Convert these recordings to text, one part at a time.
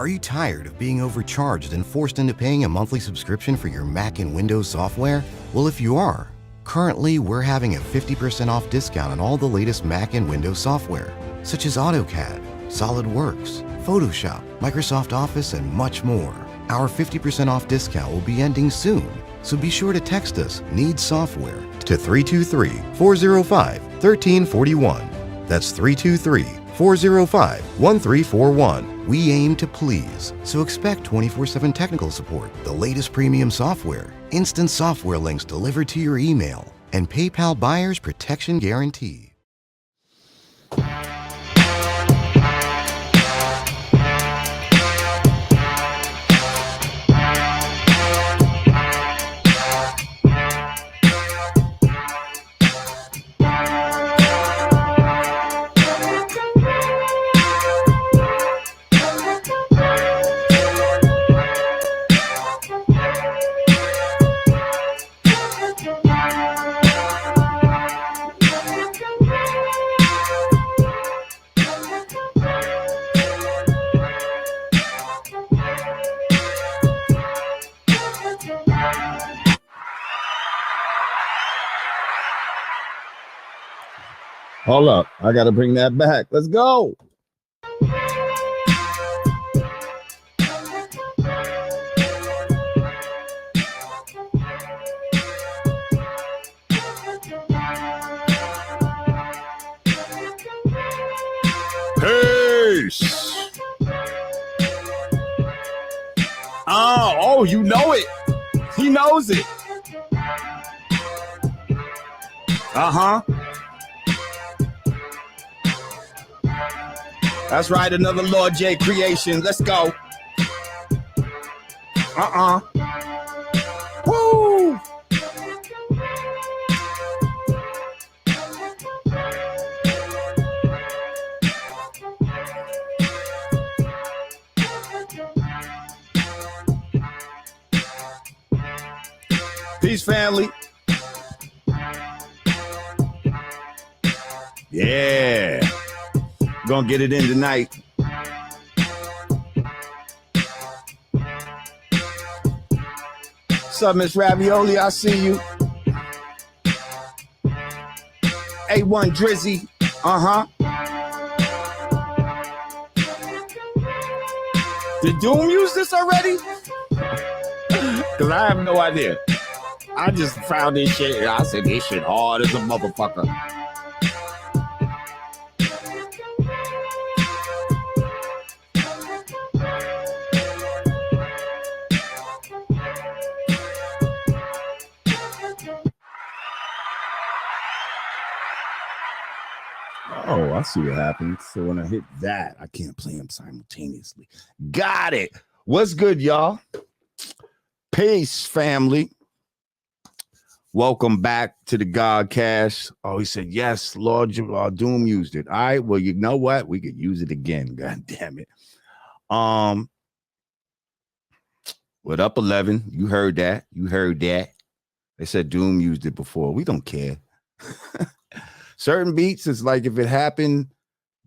Are you tired of being overcharged and forced into paying a monthly subscription for your Mac and Windows software? Well, if you are, currently we're having a 50% off discount on all the latest Mac and Windows software, such as AutoCAD, SolidWorks, Photoshop, Microsoft Office, and much more. Our 50% off discount will be ending soon, so be sure to text us "Need Software" to 323-405-1341. That's 323-405-1341. We aim to please, so expect 24/7 technical support, the latest premium software, instant software links delivered to your email, and PayPal buyer's protection guarantee. Hold up. I got to bring that back. Let's go. Peace. Oh, you know it. He knows it. Uh-huh. That's right, another Lord J creation. Let's go. Woo! Peace, family. Yeah. Gonna get it in tonight. What's up, Miss Ravioli? I see you. A1 Drizzy. Did Doom use this already? Because I have no idea. I just found this shit. I said this shit hard as a motherfucker. Oh, I see what happens. So when I hit that, I can't play them simultaneously. Got it. What's good, y'all? Peace, family. Welcome back to the Godcast. Oh, he said, yes, Lord Doom used it. All right, well, you know what? We could use it again. God damn it. What up, 11? You heard that. You heard that. They said Doom used it before. We don't care. Certain beats, it's like if it happened,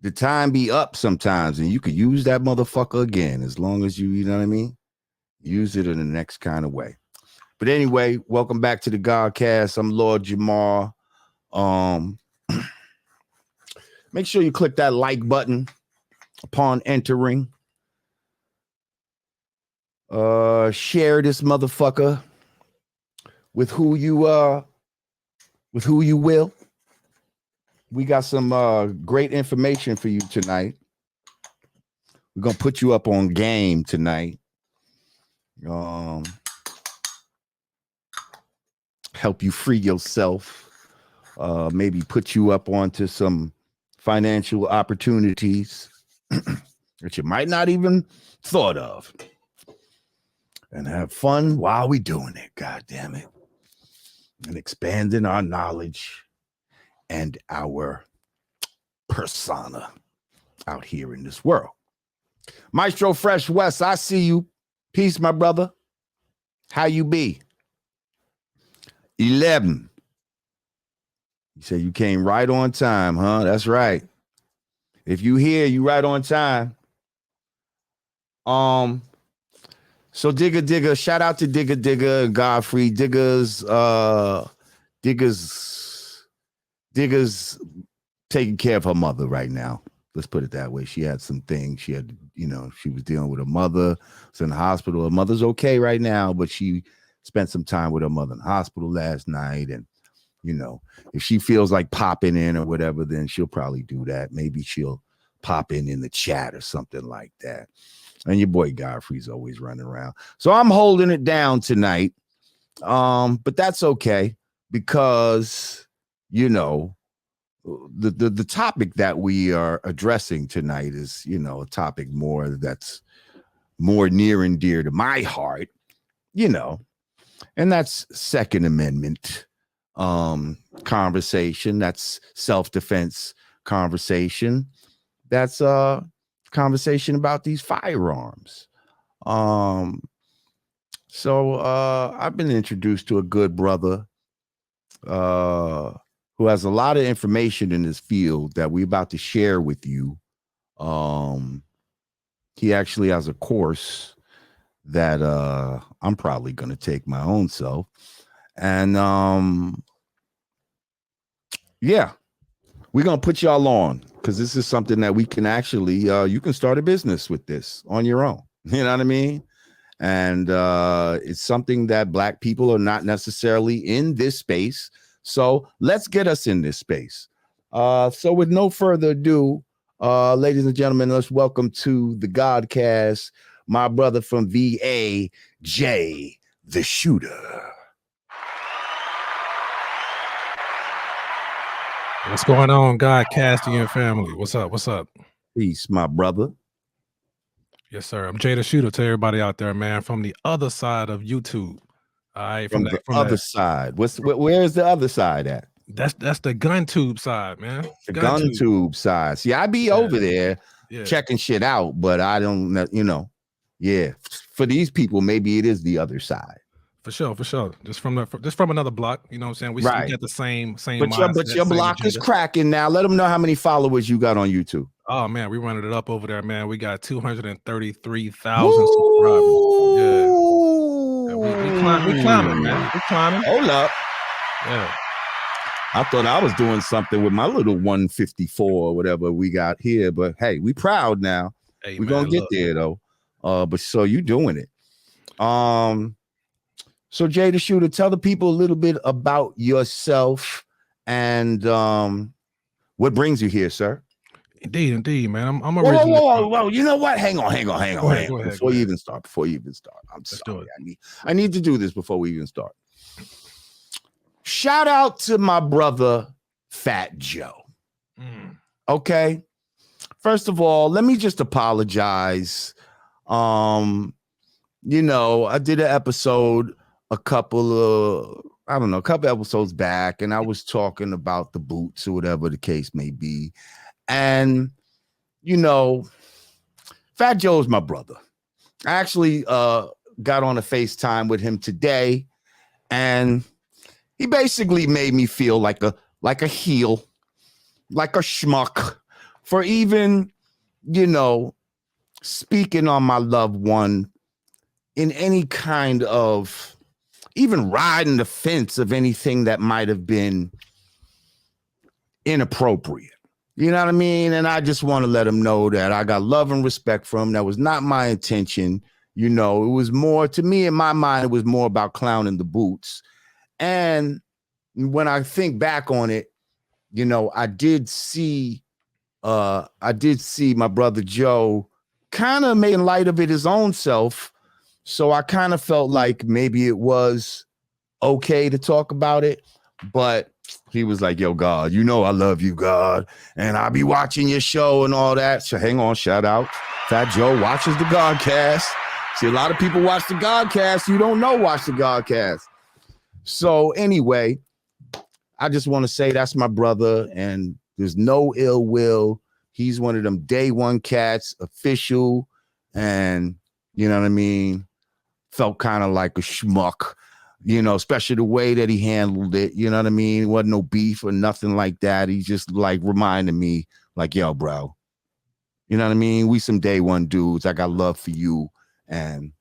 the time be up sometimes, and you could use that motherfucker again as long as you know what I mean? Use it in the next kind of way. But anyway, welcome back to the Godcast. I'm Lord Jamar. Make sure you click that like button upon entering. Share this motherfucker with who you will. We got some great information for you tonight. We're gonna put you up on game tonight. Help you free yourself. Maybe put you up onto some financial opportunities that you might not even thought of. And have fun while we doing it. God damn it. And expanding our knowledge and our persona out here in this world. Maestro Fresh West, I see you. Peace, my brother. How you be? 11. You said you came right on time, huh? That's right. If you here, you right on time. So Digga, shout out to Digga and Godfrey. Digga's taking care of her mother right now. Let's put it that way. She had some things. She had, she was dealing with her mother. Was in the hospital. Her mother's okay right now, but she spent some time with her mother in the hospital last night. And, if she feels like popping in or whatever, then she'll probably do that. Maybe she'll pop in the chat or something like that. And your boy Godfrey's always running around. So I'm holding it down tonight. But that's okay because, the topic that we are addressing tonight is, a topic that's more near and dear to my heart, and that's Second Amendment conversation. That's self-defense conversation. That's conversation about these firearms. So I've been introduced to a good brother who has a lot of information in this field that we're about to share with you. He actually has a course that I'm probably going to take my own self. And yeah, we're going to put y'all on because this is something that we can actually, you can start a business with this on your own. You know what I mean? And it's something that Black people are not necessarily in this space. So let's get us in this space. So with no further ado, ladies and gentlemen, let's welcome to the Godcast, my brother from VA, Jay the Shooter. What's going on, Godcasting and family? What's up? What's up? Peace, my brother. Yes, sir. I'm Jay the Shooter to everybody out there, man, from the other side of YouTube. All right, from the other side. Where is the other side at? That's the gun tube side, man. The gun tube side. See, I be over there Yeah. checking shit out, but I don't know, Yeah, for these people, maybe it is the other side. For sure. Just from another block. You know what I'm saying? We got the same But your block is cracking now. Let them know how many followers you got on YouTube. Oh man, we running it up over there, man. We got 233,000 subscribers. Yeah, we climbing, man. We climbing. Hold up. Yeah. I thought I was doing something with my little 154 or whatever we got here, but hey, we proud now. Hey, we're gonna get there though. But so you doing it. So Jay the Shooter, tell the people a little bit about yourself and what brings you here, sir. Indeed, man. I'm originally. Whoa! You know what? Hang on. Go ahead, Before you even start, I'm sorry. I need to do this before we even start. Shout out to my brother, Fat Joe. Okay. First of all, let me just apologize. I did an episode a couple episodes back, and I was talking about the boots or whatever the case may be. And, Fat Joe is my brother. I actually got on a FaceTime with him today, and he basically made me feel like a heel, like a schmuck for even, speaking on my loved one in any kind of, even riding the fence of anything that might have been inappropriate. You know what I mean? And I just want to let him know that I got love and respect for him. That was not my intention. It was more, to me, in my mind, it was more about clowning the boots. And when I think back on it, I did see my brother Joe kind of making light of it his own self. So I kind of felt like maybe it was okay to talk about it, but he was like, yo, God, I love you, God, and I'll be watching your show and all that. So hang on, shout out. Fat Joe watches the Godcast. See, a lot of people watch the Godcast. You don't know watch the Godcast. So anyway, I just want to say that's my brother, and there's no ill will. He's one of them day one cats, official, and you know what I mean? Felt kind of like a schmuck, especially the way that he handled it. You know what I mean? It wasn't no beef or nothing like that. He just like reminded me like, yo, bro, You know what I mean? We some day one dudes. I got love for you. And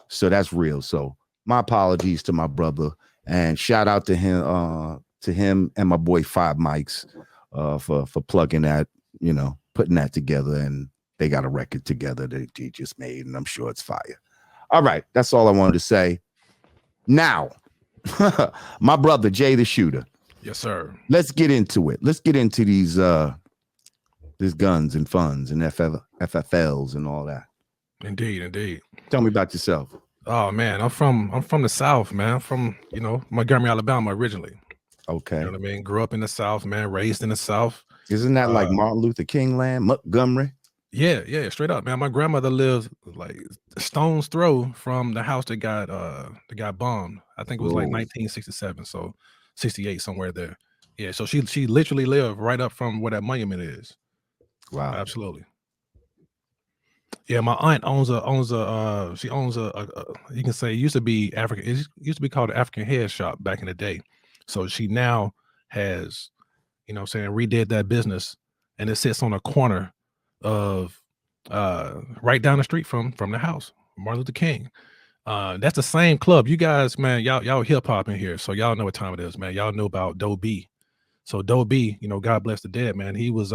so that's real. So my apologies to my brother, and shout out to him and my boy Five Mics for plugging that, putting that together. And they got a record together that he just made, and I'm sure it's fire. All right, that's all I wanted to say. Now, my brother Jay the Shooter. Yes, sir. Let's get into it. Let's get into these guns and funds and FFLs and all that. Indeed. Tell me about yourself. Oh man, I'm from the South, man. I'm from Montgomery, Alabama originally. Okay. You know what I mean? Grew up in the South, man. Raised in the South. Isn't that like Martin Luther King land, Montgomery? Yeah, straight up, man. My grandmother lived like a stone's throw from the house that got bombed. I think it was like 1967, so 68, somewhere there. Yeah, so she literally lived right up from where that monument is. Wow, absolutely. Yeah, my aunt owns a you can say it used to be African. It used to be called the African Hair Shop back in the day. So she now has, redid that business, and it sits on a corner of right down the street from the house, Martin Luther King. That's the same club. You guys, man, y'all hip hop in here, so y'all know what time it is, man. Y'all know about Doe B. So Doe B, God bless the dead, man. He was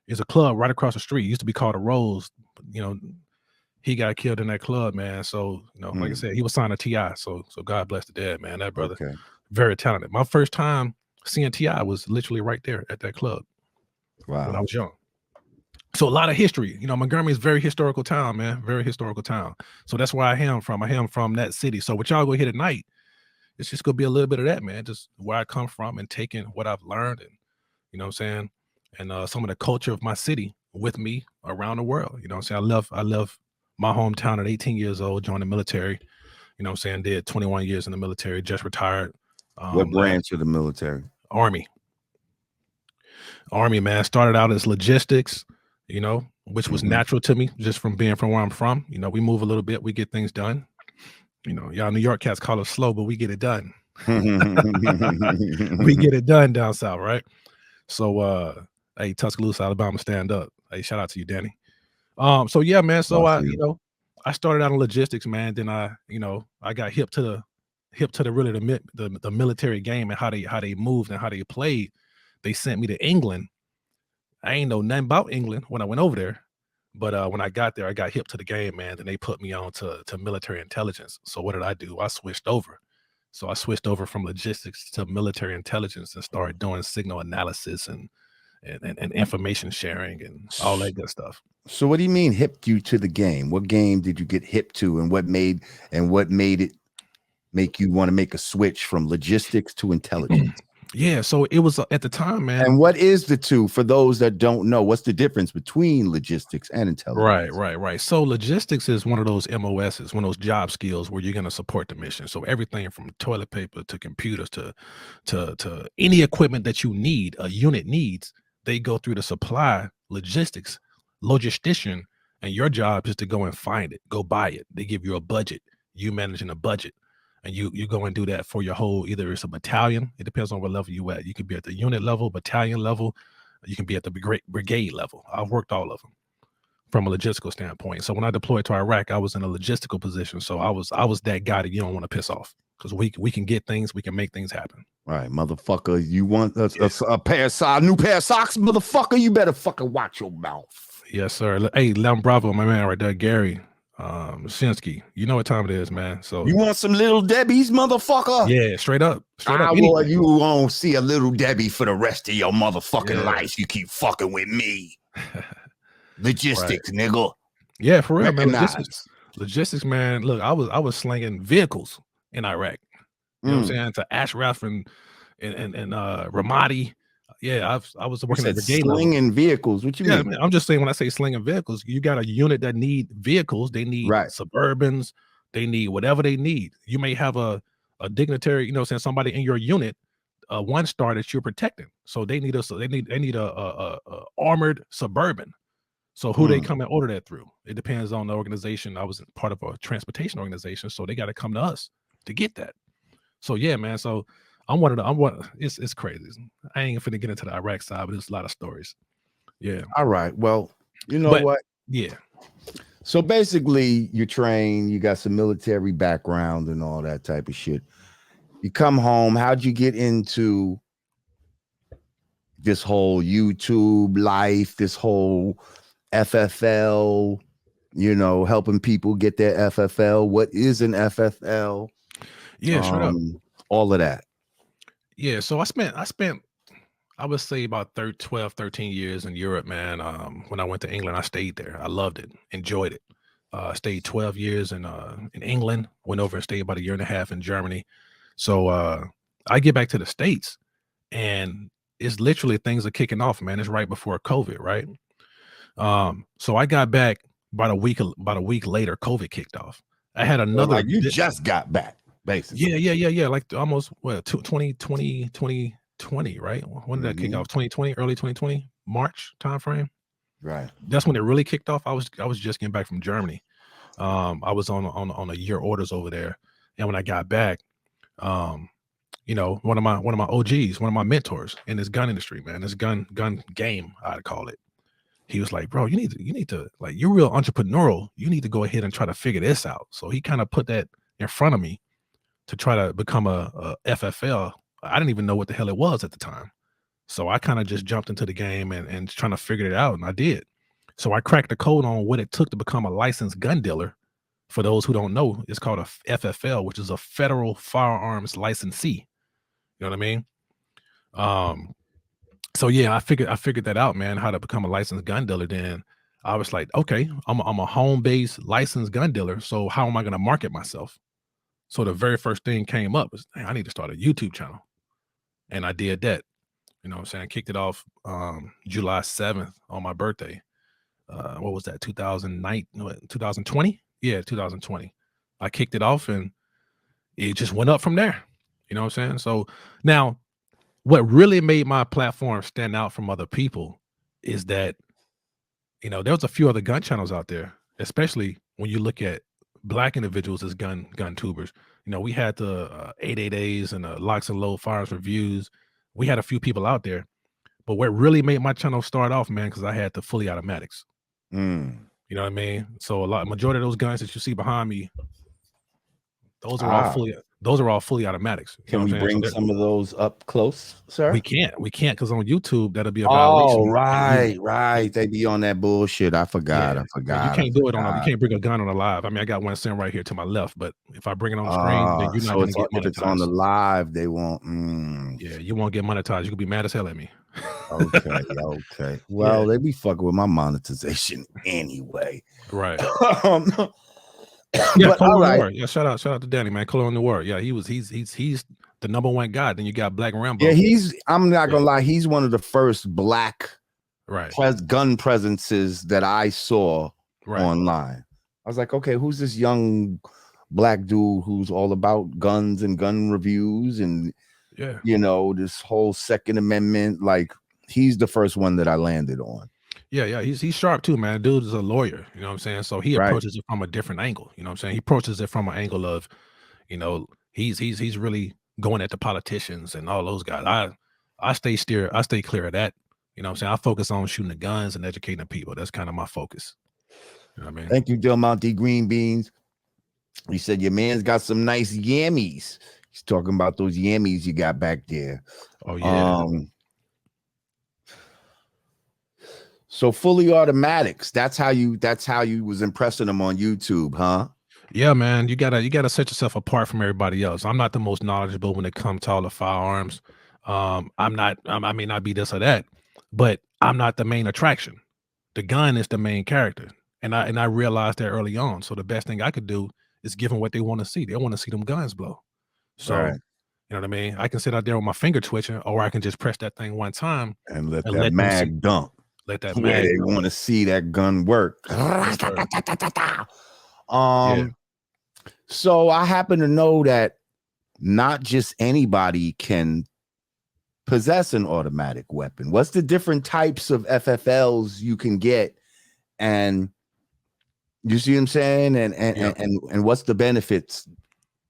is a club right across the street. It used to be called a Rose. He got killed in that club, man. So, like I said, he was signed to T.I. So God bless the dead, man. That brother, very talented. My first time seeing T.I. was literally right there at that club. Wow. When I was young. So a lot of history. Montgomery is a very historical town, man. Very historical town. So that's where I am from. I am from that city. So what y'all go here tonight, it's just gonna be a little bit of that, man. Just where I come from and taking what I've learned, and what I'm saying, and some of the culture of my city with me around the world. I'm saying? I love my hometown at 18 years old, joined the military. I'm saying? Did 21 years in the military, just retired. What branch of the military? Army, man. Started out as logistics, which was natural to me just from being from where I'm from. We move a little bit, we get things done. Y'all New York cats call us slow, but we get it done. We get it done down south, right? So hey, Tuscaloosa, Alabama, stand up. Hey, shout out to you, Danny. So yeah, man. So I started out in logistics, man. Then I got hip to the military game and how they moved and how they played. They sent me to England. I ain't know nothing about England when I went over there, but when I got there, I got hip to the game, man. Then they put me on to military intelligence. So what did I do? I switched over. So I switched over from logistics to military intelligence and started doing signal analysis and information sharing and all that good stuff. So what do you mean hipped you to the game? What game did you get hip to, and what made it make you want to make a switch from logistics to intelligence? Yeah, so it was at the time, man. And what is the two for those that don't know? What's the difference between logistics and intelligence? Right. So logistics is one of those MOSs, one of those job skills where you're going to support the mission. So everything from toilet paper to computers to any equipment that you need, a unit needs, they go through the supply logistics, logistician, and your job is to go and find it, go buy it. They give you a budget, you managing a budget. And you go and do that for your whole, either it's a battalion, it depends on what level you at. You can be at the unit level, battalion level, you can be at the brigade level. I've worked all of them from a logistical standpoint. So when I deployed to Iraq, I was in a logistical position. So I was that guy that you don't want to piss off, because we can get things, we can make things happen. All right, motherfucker, you want a new pair of socks, motherfucker? You better fucking watch your mouth. Yes, sir. Hey, Lem Bravo, my man right there, Gary. Shinsky, you know what time it is, man. So you want some Little Debbie's, motherfucker? Yeah, straight up. You won't see a Little Debbie for the rest of your motherfucking life. You keep fucking with me. Logistics, nigga. Yeah, for real, man. Logistics, man. Look, I was slinging vehicles in Iraq. You know what I'm saying? To Ashraf and Ramadi. Yeah, I was working at brigade slinging vehicles. What you mean? Man, I'm just saying, when I say slinging vehicles, you got a unit that need vehicles. They need Suburbans. They need whatever they need. You may have a dignitary, somebody in your unit, one star that you're protecting. So they need a armored Suburban. So who they come and order that through? It depends on the organization. I was part of a transportation organization, so they got to come to us to get that. So yeah, man. So it's crazy. I ain't finna get into the Iraq side, but there's a lot of stories. Yeah. All right. Well, you know But what? yeah. So basically, you train, you got some military background and all that type of shit. You come home. How'd you get into this whole YouTube life, this whole FFL, helping people get their FFL? What is an FFL? Yeah, straight up. All of that. Yeah. So I spent I would say about 12, 13 years in Europe, man. When I went to England, I stayed there. I loved it, enjoyed it. Stayed 12 years in England, went over and stayed about a year and a half in Germany. So I get back to the States and it's literally things are kicking off, man. It's right before COVID, right? So I got back about a week later, COVID kicked off. I had So, another like, you just got back, basically. yeah. Like almost 2020, right? When did that kick off? 2020, early 2020, March timeframe. Right. That's when it really kicked off. I was just getting back from Germany. I was on a year orders over there, and when I got back, one of my OGs, one of my mentors in this gun industry, man, this gun game, I'd call it. He was like, bro, you need to like, you're real entrepreneurial. You need to go ahead and try to figure this out. So he kind of put that in front of me to try to become a FFL. I didn't even know what the hell it was at the time. So I kind of just jumped into the game and trying to figure it out. And I did. So I cracked the code on what it took to become a licensed gun dealer. For those who don't know, it's called a FFL, which is a federal firearms licensee. You know what I mean? So yeah, I figured that out, man, how to become a licensed gun dealer. Then I was like, okay, I'm a home-based licensed gun dealer. So how am I going to market myself? So the very first thing came up was, I need to start a YouTube channel. And I did that. You know what I'm saying? I kicked it off July 7th on my birthday. What was that? 2020? Yeah, 2020. I kicked it off and it just went up from there. You know what I'm saying? So now what really made my platform stand out from other people is that, there was a few other gun channels out there, especially when you look at Black individuals as gun tubers. We had the 88As and the Locks and Load Firearms Reviews. We had a few people out there, but what really made my channel start off, man, because I had the fully automatics. You know what I mean? So majority of those guns that you see behind me, those are all fully automatics. Can we bring some of those up close, sir? We can't because on YouTube that'll be a violation. Oh, right. They be on that bullshit. I forgot. You can't do it you can't bring a gun on a live. I mean, I got one sitting right here to my left, but if I bring it on the screen, then you're not going to get monetized. If it's on the live, they won't. Yeah, you won't get monetized. You could be mad as hell at me. Okay. Well, they be fucking with my monetization anyway. Right. But all right. Yeah, shout out to Danny, man. Color on the War. Yeah, he's the number one guy. Then you got Black Rambo. Yeah, I'm not gonna lie, he's one of the first Black gun presences that I saw online. I was like, okay, who's this young Black dude who's all about guns and gun reviews and this whole Second Amendment? Like, he's the first one that I landed on. Yeah, he's sharp too, man. Dude is a lawyer, you know what I'm saying? So he approaches it from a different angle, you know what I'm saying? He approaches it from an angle of, he's really going at the politicians and all those guys. I stay clear of that. You know what I'm saying? I focus on shooting the guns and educating the people. That's kind of my focus. You know what I mean? Thank you, Del Monte Green Beans. He said your man's got some nice yammies. He's talking about those yammies you got back there. Oh yeah. So fully automatics. That's how you was impressing them on YouTube, huh? Yeah, man. You gotta set yourself apart from everybody else. I'm not the most knowledgeable when it comes to all the firearms. I may not be this or that, but I'm not the main attraction. The gun is the main character. And I realized that early on. So the best thing I could do is give them what they want to see. They want to see them guns blow. So you know what I mean? I can sit out there with my finger twitching, or I can just press that thing one time and let that mag dump. Let that mag. They want to see that gun work. So I happen to know that not just anybody can possess an automatic weapon. What's the different types of FFLs you can get? And you see what I'm saying? And what's the benefits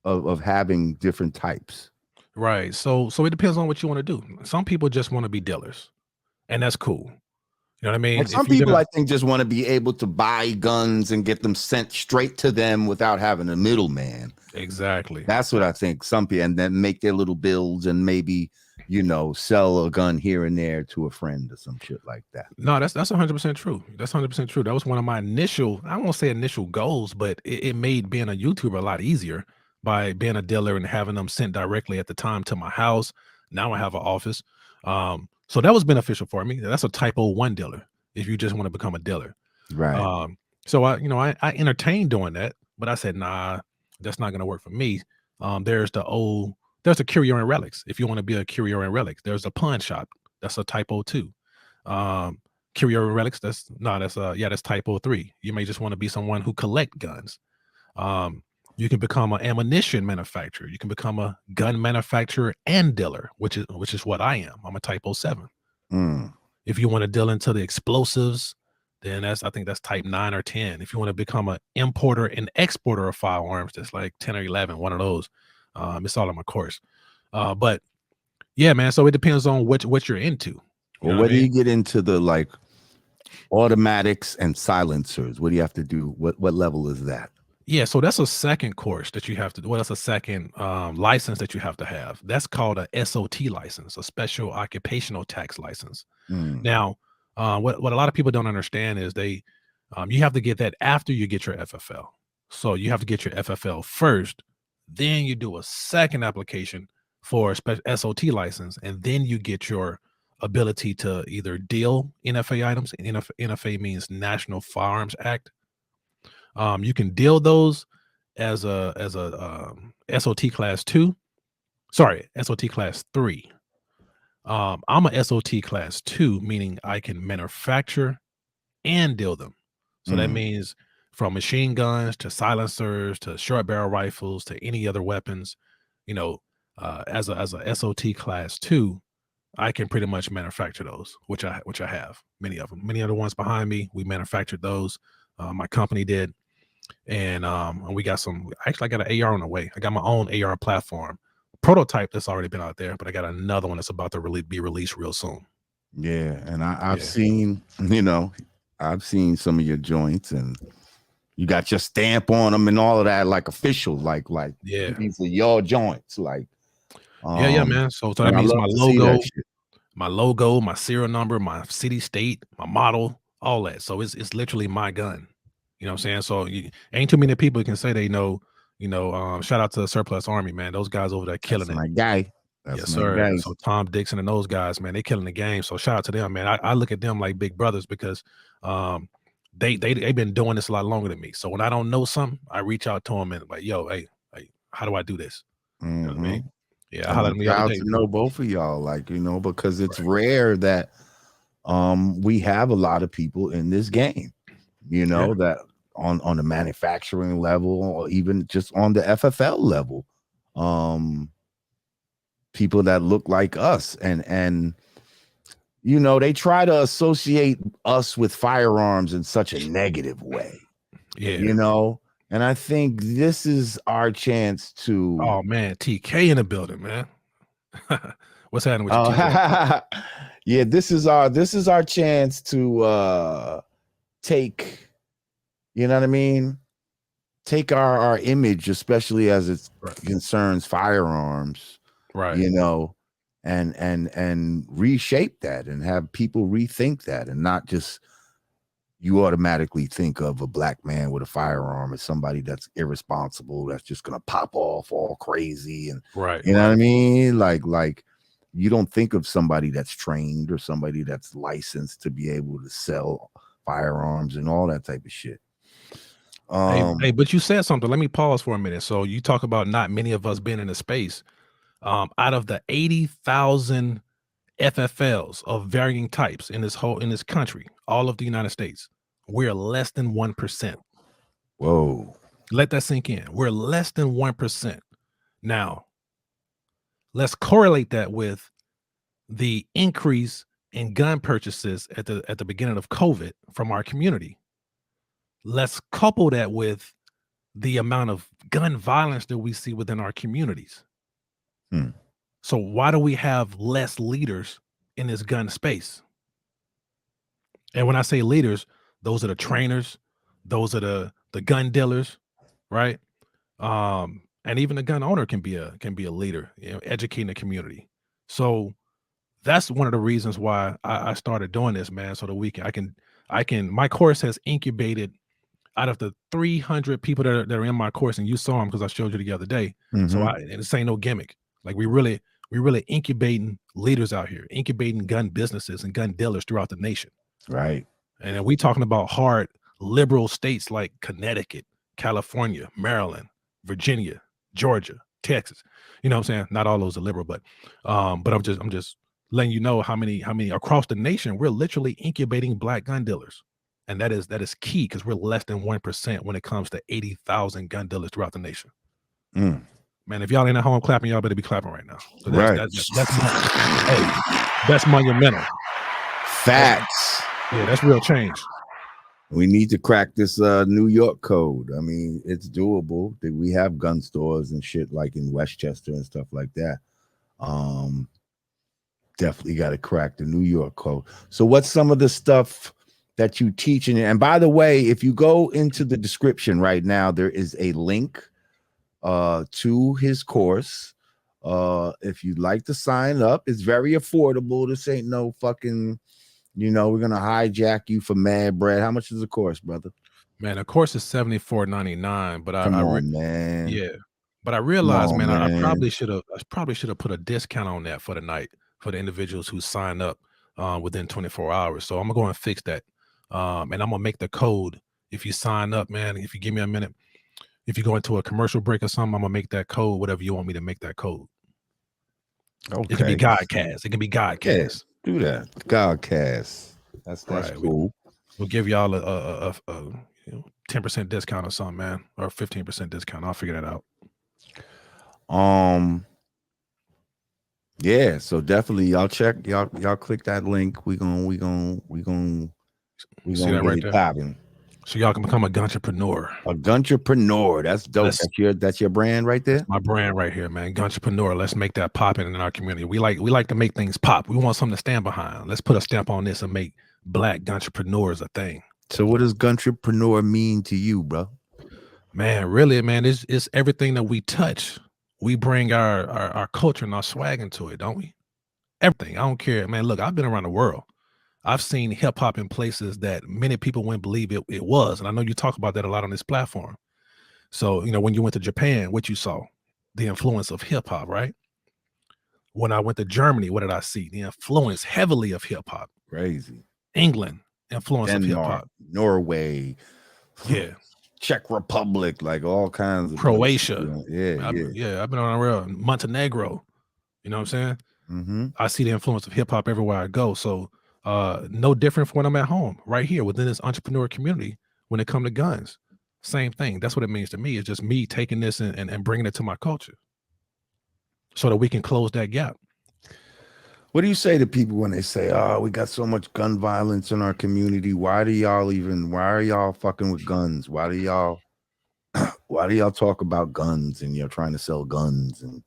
of having different types? Right. So it depends on what you want to do. Some people just want to be dealers, and that's cool. You know what I mean? Like some If you're people, gonna I think, just want to be able to buy guns and get them sent straight to them without having a middleman. exactly. That's what I think. Some people, and then make their little builds and maybe, sell a gun here and there to a friend or some shit like that. No, that's 100% true. That's 100% true. That was one of my initial, I won't say initial goals, but it made being a YouTuber a lot easier by being a dealer and having them sent directly at the time to my house. Now I have an office. So that was beneficial for me. That's a type 01 dealer if you just want to become a dealer. Right. So I entertained doing that, but I said, nah, that's not gonna work for me. There's the Curio and Relics. If you want to be a Curio and Relics, there's a pawn shop. That's a type 02. Curio and Relics, that's type 03. You may just want to be someone who collect guns. You can become an ammunition manufacturer. You can become a gun manufacturer and dealer, which is what I am. I'm a type 07. If you want to deal into the explosives, then I think that's type 9 or 10. If you want to become an importer and exporter of firearms, that's like 10 or 11, one of those. It's all on my course. But yeah, man. So it depends on what you're into. Well, whether you get into the like automatics and silencers, what do you have to do? What level is that? Yeah, so that's a second course that you have to do. Well, that's a second license that you have to have. That's called a SOT license, a special occupational tax license. Now, what a lot of people don't understand is you have to get that after you get your FFL. So you have to get your FFL first, then you do a second application for a special SOT license, and then you get your ability to either deal NFA items. NFA means National Firearms Act. You can deal those as a SOT class 2. Sorry, SOT class 3. I'm a SOT class 2, meaning I can manufacture and deal them. So that means from machine guns to silencers to short barrel rifles to any other weapons, as a SOT class 2, I can pretty much manufacture those, which I have many of them. Many other ones behind me, we manufactured those. My company did. And we got I got an AR on the way. I got my own AR platform prototype that's already been out there, but I got another one that's about to be released real soon. Yeah, and I've seen, I've seen some of your joints, and you got your stamp on them and all of that, like official, like these are your joints, like yeah, man. So that means my logo, my serial number, my city, state, my model, all that. So it's literally my gun. You know what I'm saying? So ain't too many people can say they know. Shout out to the Surplus Army, man. Those guys over there killing That's it. my guy. That's Yes, my sir. guy. So Tom Dixon and those guys, man, they killing the game. So shout out to them, man. I look at them like big brothers because they've been doing this a lot longer than me. So when I don't know something, I reach out to them and like, yo, hey, how do I do this? You know what I mean? Yeah, I hollered at me the other proud day. to know both of y'all, because it's rare that we have a lot of people in this game, that on the manufacturing level or even just on the FFL level, people that look like us and they try to associate us with firearms in such a negative way. And I think this is our chance to. Oh man, TK in the building, man. What's happening with you, TK? Yeah, this is our chance to take, you know what I mean? Take our image, especially as it concerns firearms, right? And reshape that and have people rethink that, and not just you automatically think of a black man with a firearm as somebody that's irresponsible, that's just gonna pop off all crazy, and you know what I mean? Like you don't think of somebody that's trained or somebody that's licensed to be able to sell firearms and all that type of shit. Hey, but you said something. Let me pause for a minute. So you talk about not many of us being in the space. Out of the 80,000 FFLs of varying types in this country, all of the United States, we're less than 1%. Whoa. Let that sink in. We're less than 1%. Now, let's correlate that with the increase in gun purchases at the beginning of COVID from our community. Let's couple that with the amount of gun violence that we see within our communities. So why do we have less leaders in this gun space? And when I say leaders, those are the trainers, those are the gun dealers, right? And even the gun owner can be a leader, educating the community. So that's one of the reasons why I started doing this, man. So that I can my course has incubated out of the 300 people that are in my course, and you saw them because I showed you the other day. So and this ain't no gimmick. Like we really incubating leaders out here, incubating gun businesses and gun dealers throughout the nation. Right. And then we talking about hard liberal states like Connecticut, California, Maryland, Virginia, Georgia, Texas. You know what I'm saying? Not all those are liberal, but I'm just letting you know how many across the nation we're literally incubating black gun dealers. And that is key because we're less than 1% when it comes to 80,000 gun dealers throughout the nation. Man, if y'all ain't at home clapping, y'all better be clapping right now. So that's monumental. Facts. That's real change. We need to crack this New York code. I mean, it's doable. We have gun stores and shit like in Westchester and stuff like that. Definitely got to crack the New York code. So what's some of the stuff that you teach? And by the way, if you go into the description right now, there is a link to his course. If you'd like to sign up, it's very affordable. This ain't no fucking, we're going to hijack you for mad bread. How much is the course, brother? Man, the course is $74.99, but man. Yeah. But I realized, man, I probably should have put a discount on that for the night for the individuals who sign up within 24 hours. So I'm gonna go and fix that. And I'm gonna make the code. If you sign up, man, if you give me a minute, if you go into a commercial break or something, I'm gonna make that code, whatever you want me to make that code. Okay. It can be Godcast. It can be Godcast. Yeah, do that. Godcast. That's right. Cool. We'll give y'all a 10% discount or something, man, or 15% discount. I'll figure that out. Yeah, so definitely y'all check, y'all click that link. We gonna See that right get it popping. So y'all can become a guntrepreneur. A guntrepreneur. That's dope. That's your brand right there. That's my brand right here, man. Guntrepreneur. Let's make that popping in our community. We like to make things pop. We want something to stand behind. Let's put a stamp on this and make black guntrepreneurs a thing. So what does guntrepreneur mean to you, bro? Man, really, man, it's everything that we touch. We bring our culture and our swag into it, don't we? Everything. I don't care, man. Look, I've been around the world. I've seen hip hop in places that many people wouldn't believe it was. And I know you talk about that a lot on this platform. So, when you went to Japan, what you saw, the influence of hip hop, right? When I went to Germany, what did I see? The influence heavily of hip hop. Crazy. England, influence of hip hop. Norway. Yeah. Czech Republic, like all kinds of Croatia. Places. I've been on the road. Montenegro. You know what I'm saying? Mm-hmm. I see the influence of hip hop everywhere I go. So no different from when I'm at home, right here within this entrepreneur community. When it comes to guns, same thing. That's what it means to me. It's just me taking this and bringing it to my culture, so that we can close that gap. What do you say to people when they say, "Oh, we got so much gun violence in our community. Why are y'all fucking with guns? Why do y'all talk about guns and you're trying to sell guns? And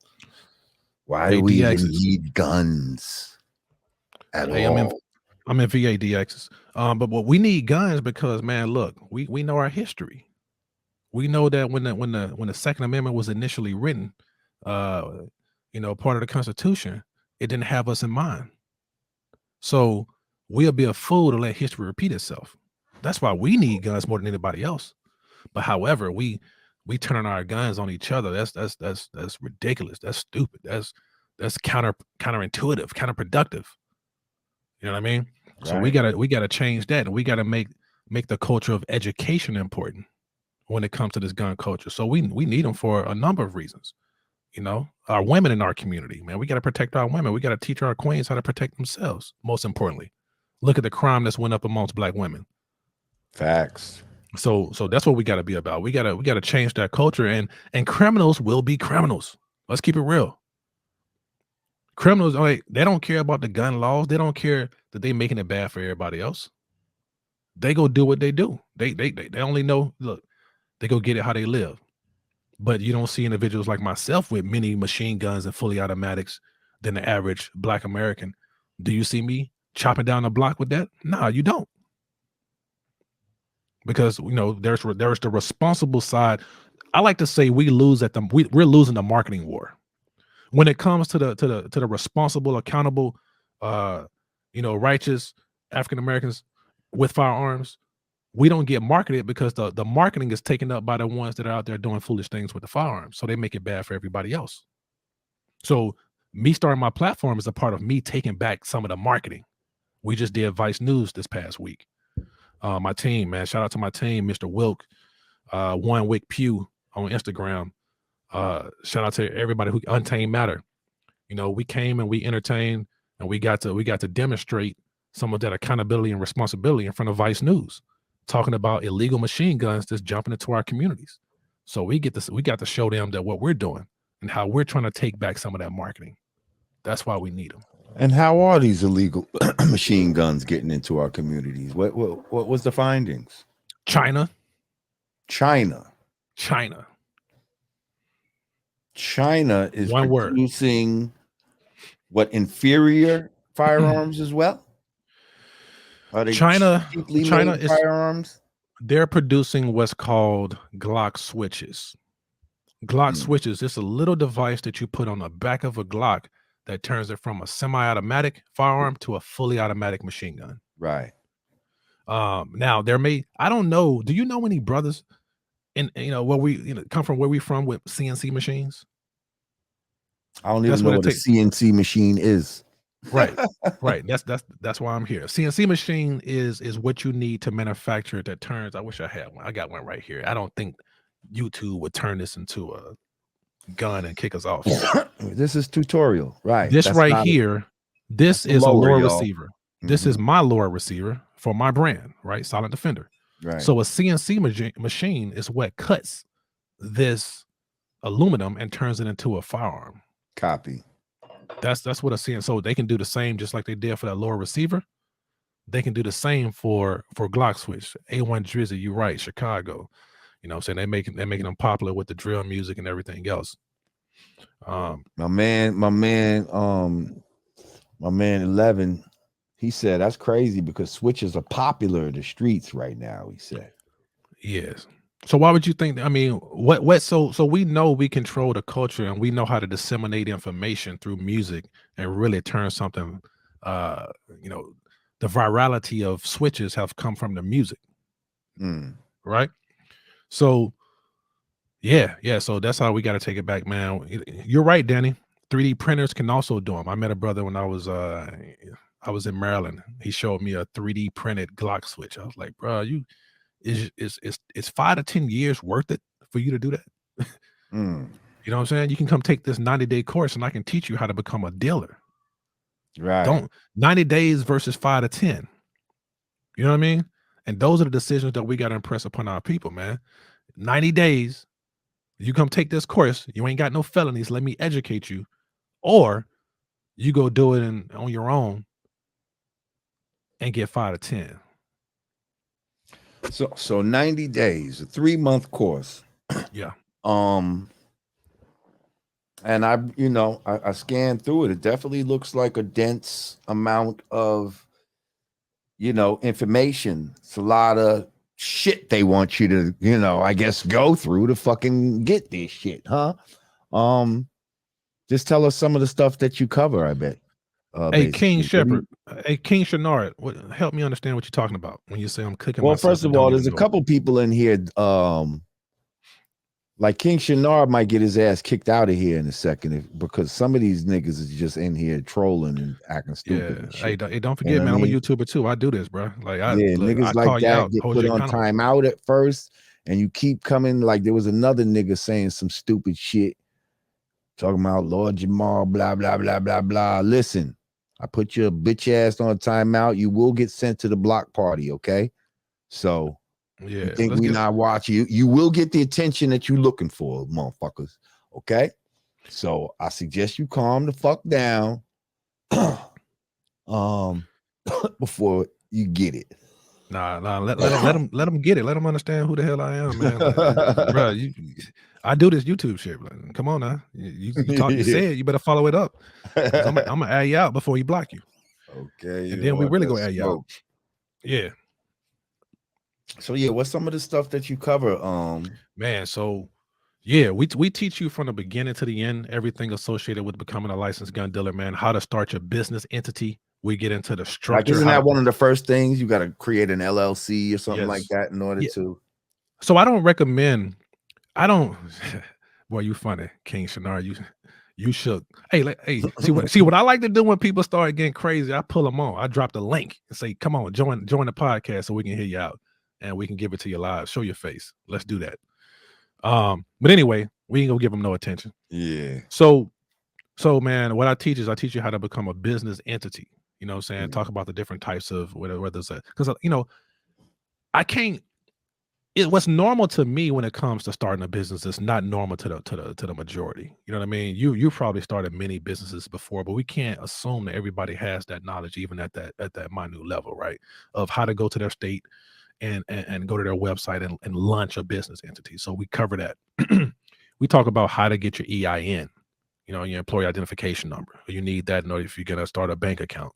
why do we even need guns at all?" I'm in VA DXs. But what we need guns because, man, look, we know our history. We know that when the Second Amendment was initially written, part of the Constitution, it didn't have us in mind. So we'll be a fool to let history repeat itself. That's why we need guns more than anybody else. But however, we turn our guns on each other. That's ridiculous. That's stupid. That's counterintuitive, counterproductive. You know what I mean? Right. So we gotta change that, and we gotta make the culture of education important when it comes to this gun culture. So we need them for a number of reasons. Our women in our community, man, we got to protect our women. We got to teach our queens how to protect themselves. Most importantly, look at the crime that's went up amongst black women. Facts. So that's what we got to be about. We got to change that culture, and criminals will be criminals. Let's keep it real. Criminals, they don't care about the gun laws. They don't care that they making it bad for everybody else. They go do what they do. They only know, look, they go get it how they live. But you don't see individuals like myself with many machine guns and fully automatics than the average black American. Do you see me chopping down the block with that? No, you don't. because there's the responsible side. I like to say we're losing the marketing war when it comes to the responsible, accountable, righteous African Americans with firearms. We don't get marketed because the marketing is taken up by the ones that are out there doing foolish things with the firearms. So they make it bad for everybody else. So me starting my platform is a part of me taking back some of the marketing. We just did Vice News this past week. My team, man, shout out to my team, Mr. Wilk, One Wick Pew on Instagram. Shout out to everybody who Untamed Matter. We came and we entertained and we got to demonstrate some of that accountability and responsibility in front of Vice News, talking about illegal machine guns that's jumping into our communities. So we got to show them that what we're doing and how we're trying to take back some of that marketing. That's why we need them. And how are these illegal machine guns getting into our communities? What was the findings? China is producing what, inferior firearms as well? Are they China is firearms? They're producing what's called Glock switches. Glock switches. It's a little device that you put on the back of a Glock that turns it from a semi-automatic firearm to a fully automatic machine gun. Right. Now I don't know. Do you know any brothers where we come from, where we from with CNC machines? I don't even know what a CNC machine is. Right. That's why I'm here. CNC machine is what you need to manufacture that turns. I wish I had one. I got one right here. I don't think YouTube would turn this into a gun and kick us off. This is tutorial, right? This right here, this is a LoRa receiver. This is my LoRa receiver for my brand, right? Silent Defender. Right. So a CNC machine is what cuts this aluminum and turns it into a firearm. Copy. That's what a CNC. So they can do the same, just like they did for that LoRa receiver. They can do the same for Glock switch. A1 Drizzy, you're right, Chicago. I'm saying they're making them popular with the drill music and everything else. My man 11, he said that's crazy because switches are popular in the streets right now. He said, yes. So why would you think? I mean, what? So we know we control the culture and we know how to disseminate information through music and really turn something. The virality of switches have come from the music, right? So, yeah. So that's how we got to take it back, man. You're right, Danny. 3D printers can also do them. I met a brother when I was in Maryland. He showed me a 3D printed Glock switch. I was like, bro, it's 5 to 10 years worth it for you to do that. You know what I'm saying? You can come take this 90-day course and I can teach you how to become a dealer. Right. 90 days versus 5 to 10. You know what I mean? And those are the decisions that we got to impress upon our people, man. 90 days, you come take this course, you ain't got no felonies, let me educate you. Or you go do it on your own and get 5 to 10. So 90 days, a 3-month course. Yeah. And I scanned through it. It definitely looks like a dense amount of, information. It's a lot of shit they want you to, I guess, go through to fucking get this shit, huh? Just tell us some of the stuff that you cover, I bet. Hey, King Shepherd. Hey, King Shenard, help me understand what you're talking about when you say I'm cooking. Well, first of all, there's a couple people in here. Like King Shenard might get his ass kicked out of here in a second because some of these niggas is just in here trolling and acting stupid. Yeah. Hey, don't forget, man. I'm a YouTuber too. I do this, bro. Like, niggas like that get put on timeout at first, and you keep coming. Like there was another nigga saying some stupid shit, talking about Lord Jamar, blah blah blah blah blah. Listen, I put your bitch ass on timeout. You will get sent to the block party, okay? So. Yeah, you think we not watching you will get the attention that you're looking for, motherfuckers. Okay, so I suggest you calm the fuck down before you get it. Let them get it. Let them understand who the hell I am, man. Like, bro, I do this YouTube shit. Like, come on now, you talk, you say it, you better follow it up. I'm gonna add you out before he block you. Okay, and then we really gonna add you out. Yeah. So yeah, what's some of the stuff that you cover? Man, so yeah, we teach you from the beginning to the end, everything associated with becoming a licensed gun dealer, man. How to start your business entity. We get into the Like, structure. isn't How to, that one of the first things? You got to create an LLC or something like yes. that in order Yeah. to. So I don't recommend, I don't boy, you funny, King Shinar. You shook. Hey, hey, see what I like to do when people start getting crazy, I pull them on. I drop the link and say, come on, join the podcast so we can hear you out and we can give it to you live. Show your face. Let's do that. But anyway, we ain't gonna give them no attention. Yeah. So man, what I teach is I teach you how to become a business entity. You know what I'm saying? Talk about the different types of whether it's a, because I can't, what's normal to me when it comes to starting a business is not normal to the majority. You know what I mean? You probably started many businesses before, but we can't assume that everybody has that knowledge, even at that minute level, right? Of how to go to their state and go to their website and launch a business entity. So we cover that. We talk about how to get your EIN, your employee identification number. You need that in order if you're gonna start a bank account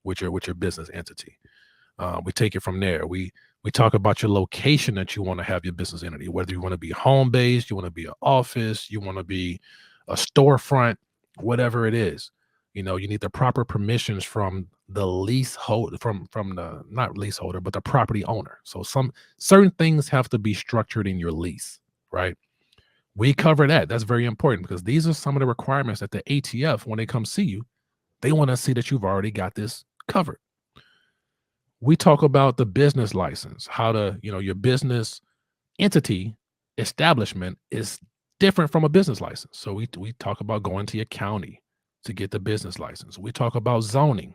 with your business entity. We take it from there. We talk about your location that you want to have your business entity, whether you want to be home based, you want to be an office, you want to be a storefront, whatever it is. You need the proper permissions from the leasehold, from the not leaseholder, but the property owner. So some certain things have to be structured in your lease, right? We cover that. That's very important because these are some of the requirements that the ATF, when they come see you, they want to see that you've already got this covered. We talk about the business license, how to, your business entity establishment is different from a business license. So we talk about going to your county to get the business license. We talk about zoning.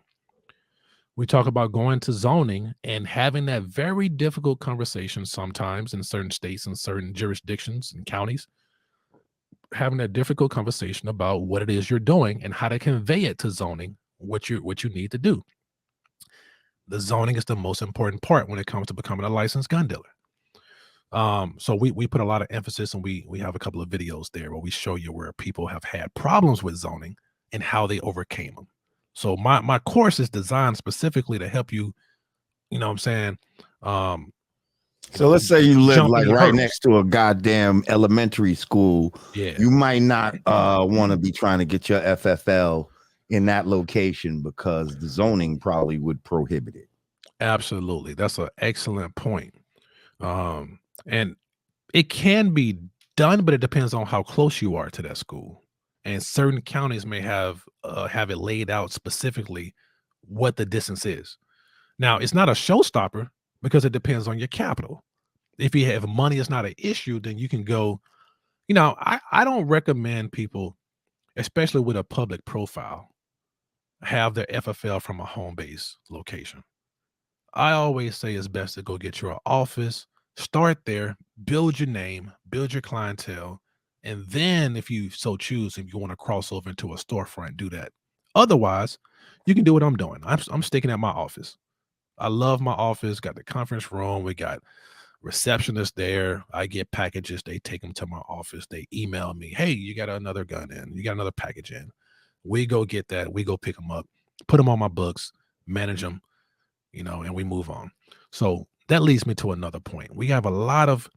We talk about going to zoning and having that very difficult conversation sometimes in certain states and certain jurisdictions and counties, having that difficult conversation about what it is you're doing and how to convey it to zoning, what you need to do. The zoning is the most important part when it comes to becoming a licensed gun dealer. So we put a lot of emphasis, and we have a couple of videos there where we show you where people have had problems with zoning and how they overcame them. So my course is designed specifically to help you, you know what I'm saying? So let's say you live Jump like any right hurdles. next to a goddamn elementary school. Yeah. You might not want to be trying to get your FFL in that location because the zoning probably would prohibit it. Absolutely. That's an excellent point. And it can be done, but it depends on how close you are to that school. And certain counties may have it laid out specifically what the distance is. Now, it's not a showstopper because it depends on your capital. If you have money, it's not an issue, then you can go. I don't recommend people, especially with a public profile, have their FFL from a home base location. I always say it's best to go get your office, start there, build your name, build your clientele, and then if you so choose, if you want to cross over into a storefront, do that. Otherwise, you can do what I'm doing. I'm sticking at my office. I love my office, got the conference room, we got receptionists there. I get packages, they take them to my office, they email me, hey, you got another gun in, you got another package in. We go get that, we go pick them up, put them on my books, manage them, and we move on. So that leads me to another point. We have a lot of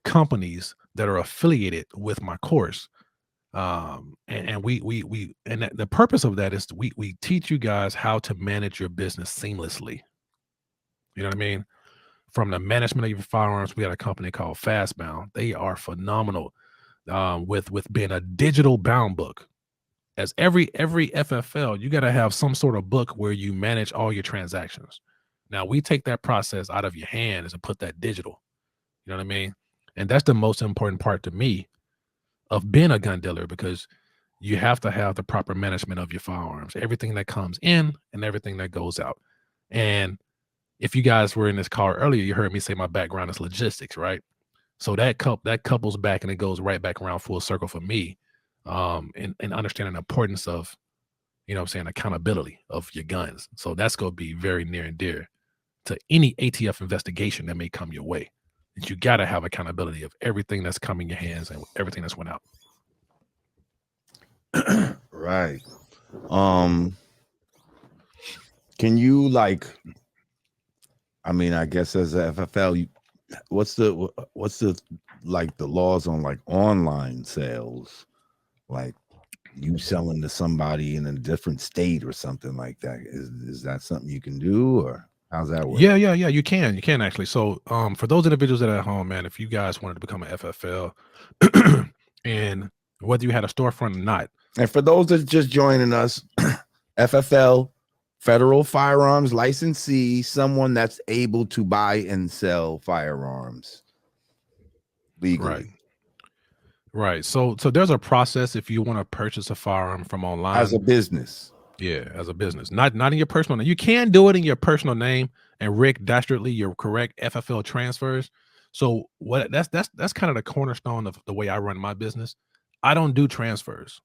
companies that are affiliated with my course. And the purpose of that is we teach you guys how to manage your business seamlessly. You know what I mean? From the management of your firearms, we got a company called Fastbound. They are phenomenal with being a digital bound book. As every FFL, you got to have some sort of book where you manage all your transactions. Now we take that process out of your hands and put that digital. You know what I mean? And that's the most important part to me of being a gun dealer, because you have to have the proper management of your firearms, everything that comes in and everything that goes out. And if you guys were in this car earlier, you heard me say my background is logistics, right? So that couples back and it goes right back around full circle for me, and understanding the importance of, accountability of your guns. So that's going to be very near and dear to any ATF investigation that may come your way. That you got to have accountability of everything that's come in your hands and everything that's went out. Right. Can you I guess as a FFL, what's the like the laws on like online sales, like you selling to somebody in a different state or something like that? Is that something you can do, or how's that work? Yeah, you can actually. So, for those individuals that are at home, man, if you guys wanted to become an FFL, and whether you had a storefront or not, And for those that just joining us, FFL, Federal Firearms Licensee, someone that's able to buy and sell firearms legally right. So there's a process if you want to purchase a firearm from online. as a business. Yeah, as a business, not in your personal name. You can do it in your personal name. And Rick, dastardly, you're correct. FFL transfers. So what? That's kind of the cornerstone of the way I run my business. I don't do transfers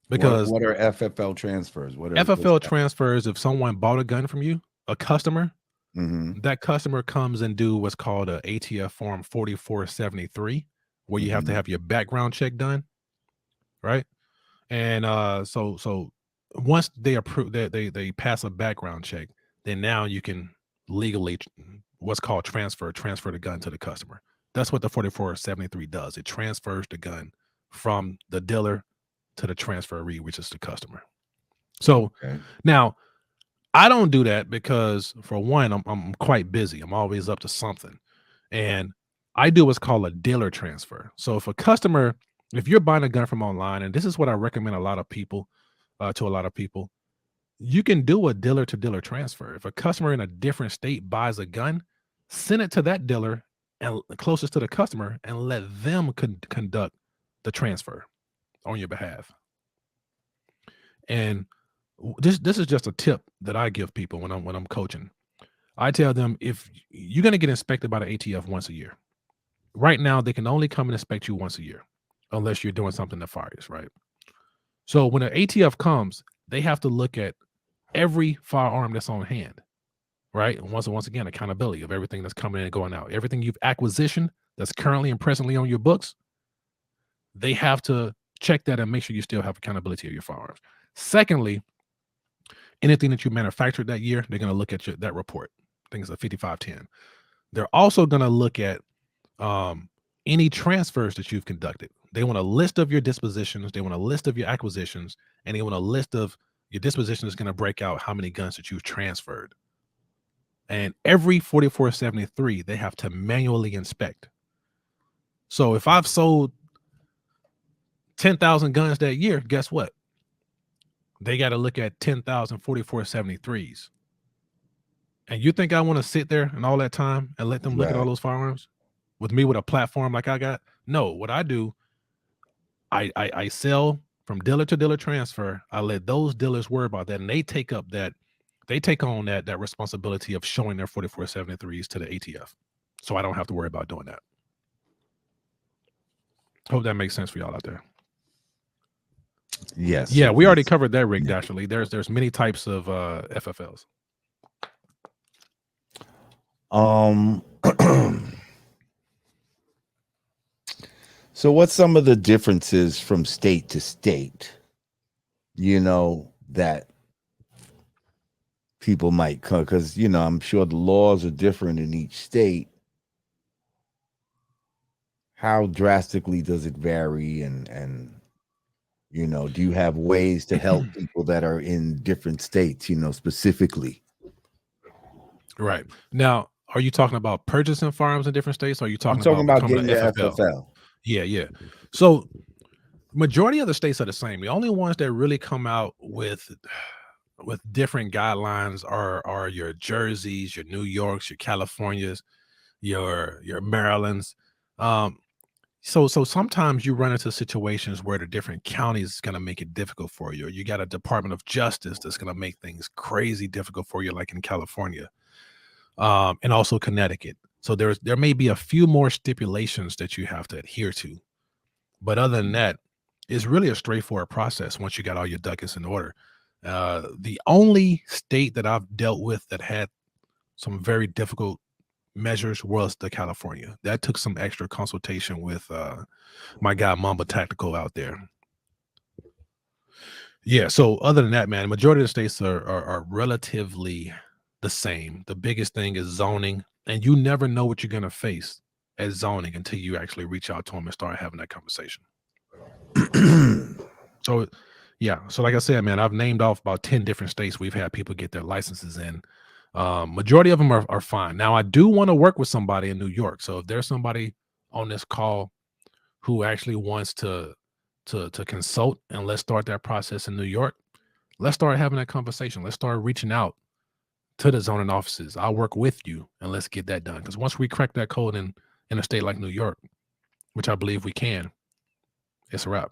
because What are FFL transfers? FFL transfers. If someone bought a gun from you, a customer, Mm-hmm. that customer comes and do what's called a ATF form 4473, where you have to have your background check done, right? And so once they approve that they pass a background check, then now you can legally what's called transfer the gun to the customer. That's what the 4473 does. It transfers the gun from the dealer to the transferee, which is the customer. So now I don't do that because, for one, I'm quite busy. I'm always up to something, and I do what's called a dealer transfer. So if you're buying a gun from online, and this is what I recommend a lot of people, you can do a dealer to dealer transfer. If a customer in a different state buys a gun, send it to that dealer and closest to the customer, and let them conduct the transfer on your behalf. And this is just a tip that I give people when I'm coaching. I tell them, if you're going to get inspected by the ATF once a year, right now they can only come and inspect you once a year, unless you're doing something nefarious, right? So when an ATF comes, they have to look at every firearm that's on hand, right? And once again, accountability of everything that's coming in and going out, everything you've acquisitioned that's currently and presently on your books. They have to check that and make sure you still have accountability of your firearms. Secondly, anything that you manufactured that year, they're going to look at that report. I think it's a 5510. They're also going to look at any transfers that you've conducted. They want a list of your dispositions. They want a list of your acquisitions, and they want a list of your disposition is going to break out how many guns that you've transferred. And every 4473, they have to manually inspect. So if I've sold 10,000 guns that year, guess what? They got to look at 10,000 4473s. And you think I want to sit there and all that time and let them look at all those firearms with me with a platform like I got? No, what I do, I sell from dealer to dealer transfer. I let those dealers worry about that, and they take on that responsibility of showing their 4473s to the ATF. So I don't have to worry about doing that. Hope that makes sense for y'all out there. Yes. Yeah, we already covered that, Rick. Actually, there's many types of FFLs. So what's some of the differences from state to state, that people might come, because I'm sure the laws are different in each state. How drastically does it vary, and do you have ways to help people that are in different states, specifically? Right. Now, are you talking about purchasing firearms in different states? Or are you talking I'm talking about becoming getting an your FFL. Yeah. So majority of the states are the same. The only ones that really come out with different guidelines are your Jerseys, your New Yorks, your Californias, your Marylands. So sometimes you run into situations where the different counties is going to make it difficult for you. Or you got a Department of Justice that's going to make things crazy difficult for you, like in California, and also Connecticut. So there may be a few more stipulations that you have to adhere to, but other than that, it's really a straightforward process once you got all your ducats in order. The only state that I've dealt with that had some very difficult measures was the California. That took some extra consultation with my guy Mamba Tactical out there. Yeah, so other than that, man, majority of the states are relatively the same. The biggest thing is zoning. And you never know what you're gonna face at zoning until you actually reach out to them and start having that conversation. So yeah, so like I said, man, I've named off about 10 different states we've had people get their licenses in. Majority of them are fine. Now I do want to work with somebody in New York. So if there's somebody on this call who actually wants to consult, and let's start that process in New York, let's start having that conversation. Let's start reaching out to the zoning offices. I'll work with you and let's get that done. Because once we crack that code in a state like New York, which I believe we can, it's a wrap.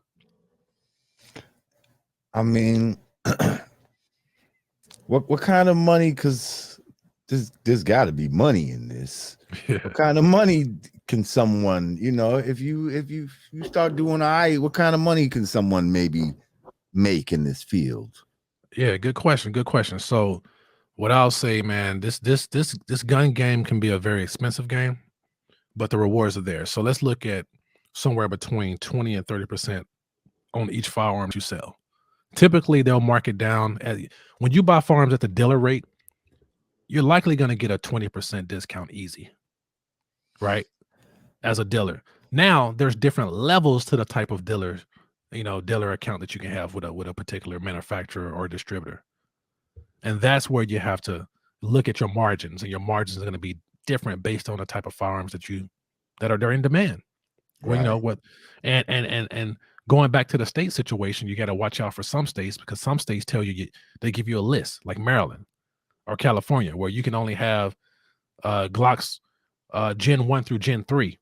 I mean, what kind of money? Because there's got to be money in this. Yeah. What kind of money can someone, if you start doing what kind of money can someone maybe make in this field? Yeah, good question. Good question. So what I'll say, man, this gun game can be a very expensive game, but the rewards are there. So let's look at somewhere between 20 and 30% on each firearm you sell. Typically, they'll mark it down. When you buy firearms at the dealer rate, you're likely going to get a 20% discount easy, right? As a dealer. Now, there's different levels to the type of dealer account that you can have with a particular manufacturer or distributor. And that's where you have to look at your margins, and your margins are going to be different based on the type of firearms that are in demand. Well, Right. and going back to the state situation, you got to watch out for some states, because some states tell you, they give you a list, like Maryland or California, where you can only have Glocks Gen 1 through Gen 3.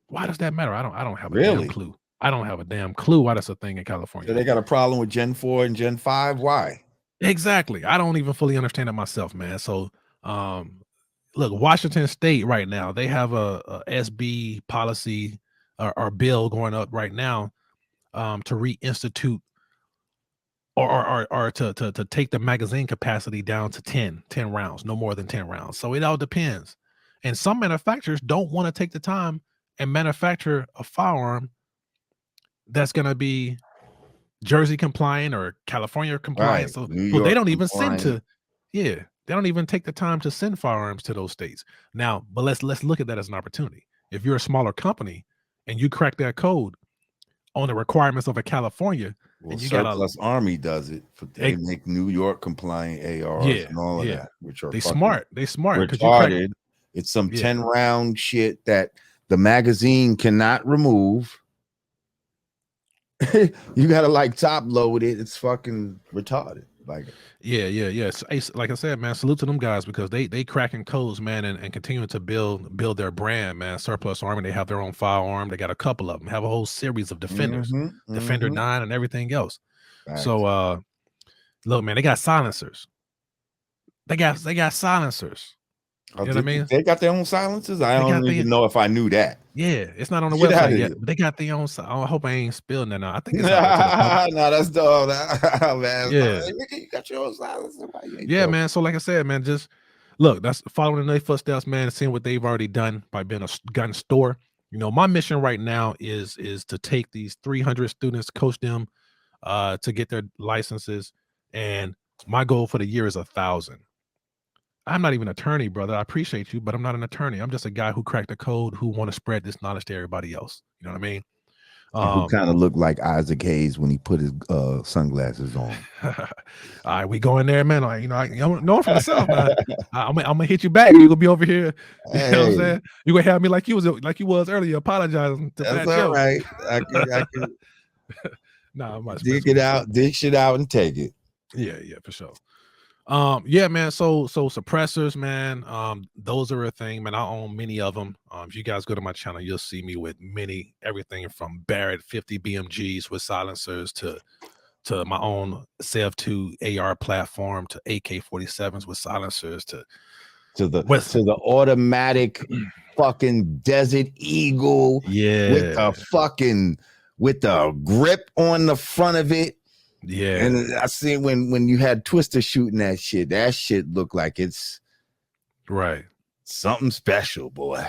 Why does that matter? I don't have a damn clue. I don't have a damn clue why that's a thing in California. So they got a problem with Gen 4 and Gen 5. Why? Exactly. I don't even fully understand it myself, man. So look, Washington State right now, they have a SB policy or bill going up right now to reinstitute or to take the magazine capacity down to 10 rounds, no more than 10 rounds. So it all depends. And some manufacturers don't want to take the time and manufacture a firearm that's going to be Jersey compliant or California compliant. Right. So they don't even they don't even take the time to send firearms to those states. Now, but let's look at that as an opportunity. If you're a smaller company and you crack that code on the requirements of a California, well, and you Surplus Army does it. They make New York compliant ARs and all of that, which are smart. They smart. Retarded. It's some 10 round shit that the magazine cannot remove. You gotta like top load it. It's fucking retarded. Like like I said, man, salute to them guys, because they cracking codes, man, and continuing to build their brand, man. Surplus Army, they have their own firearm. They got a couple of them, have a whole series of Defenders, Defender 9 and everything else. Right. So look, man, they got silencers. They got silencers. You know what I mean? They got their own silencers. I don't even know if I knew that. Yeah, it's not on the website yet, but they got their own. I hope I ain't spilling that now. I think it's no, that's dope. Man. Yeah, you got your own silencer. Yeah, man. So like I said, man, just look, that's following in their footsteps, man, and seeing what they've already done by being a gun store. My mission right now is to take these 300 students, coach them to get their licenses, and my goal for the year is 1,000. I'm not even an attorney, brother. I appreciate you, but I'm not an attorney. I'm just a guy who cracked the code, who want to spread this knowledge to everybody else. You know what I mean? Who kind of looked like Isaac Hayes when he put his sunglasses on. All right, we go in there, man. I know for myself, man. I'm gonna hit you back. You're gonna be over here. You know what I'm saying? You're gonna have me like you was earlier, apologizing to That's all right. I can nah, dig shit out and take it. Yeah, for sure. Yeah, man. So suppressors, man. Those are a thing, man. I own many of them. If you guys go to my channel, you'll see me with everything from Barrett 50 BMGs with silencers to my own Sev 2 AR platform, to AK-47s with silencers, to the automatic fucking Desert Eagle, with the grip on the front of it. Yeah, and I see when you had Twister shooting that shit looked like it's right, something special, boy.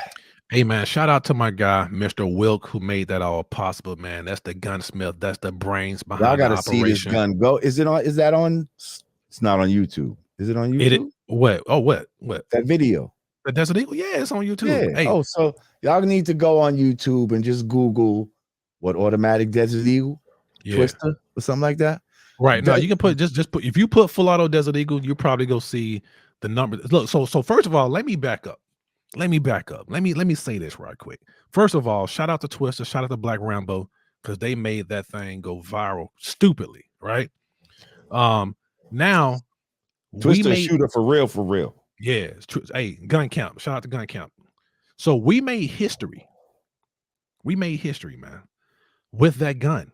Hey, man, shout out to my guy, Mr. Wilk, who made that all possible, man. That's the gunsmith. That's the brains behind Y'all gotta the operation. See this gun go. Is that on? It's not on YouTube. Is it on YouTube? What? Oh, what? That video. The Desert Eagle? Yeah, it's on YouTube. Yeah. Hey, Oh, so y'all need to go on YouTube and just Google what automatic Desert Eagle yeah. Twister or something like that. Right. Now you can put just put if you put full auto Desert Eagle, you probably go see the number. Look, so first of all, let me back up. Let me say this right quick. First of all, shout out to Twister, shout out to Black Rambo, because they made that thing go viral stupidly, right? Now Twister we made shooter for real, for real. yeah, it's true. Hey, Gun Camp, shout out to Gun Camp. So we made history. We made history, man, with that gun.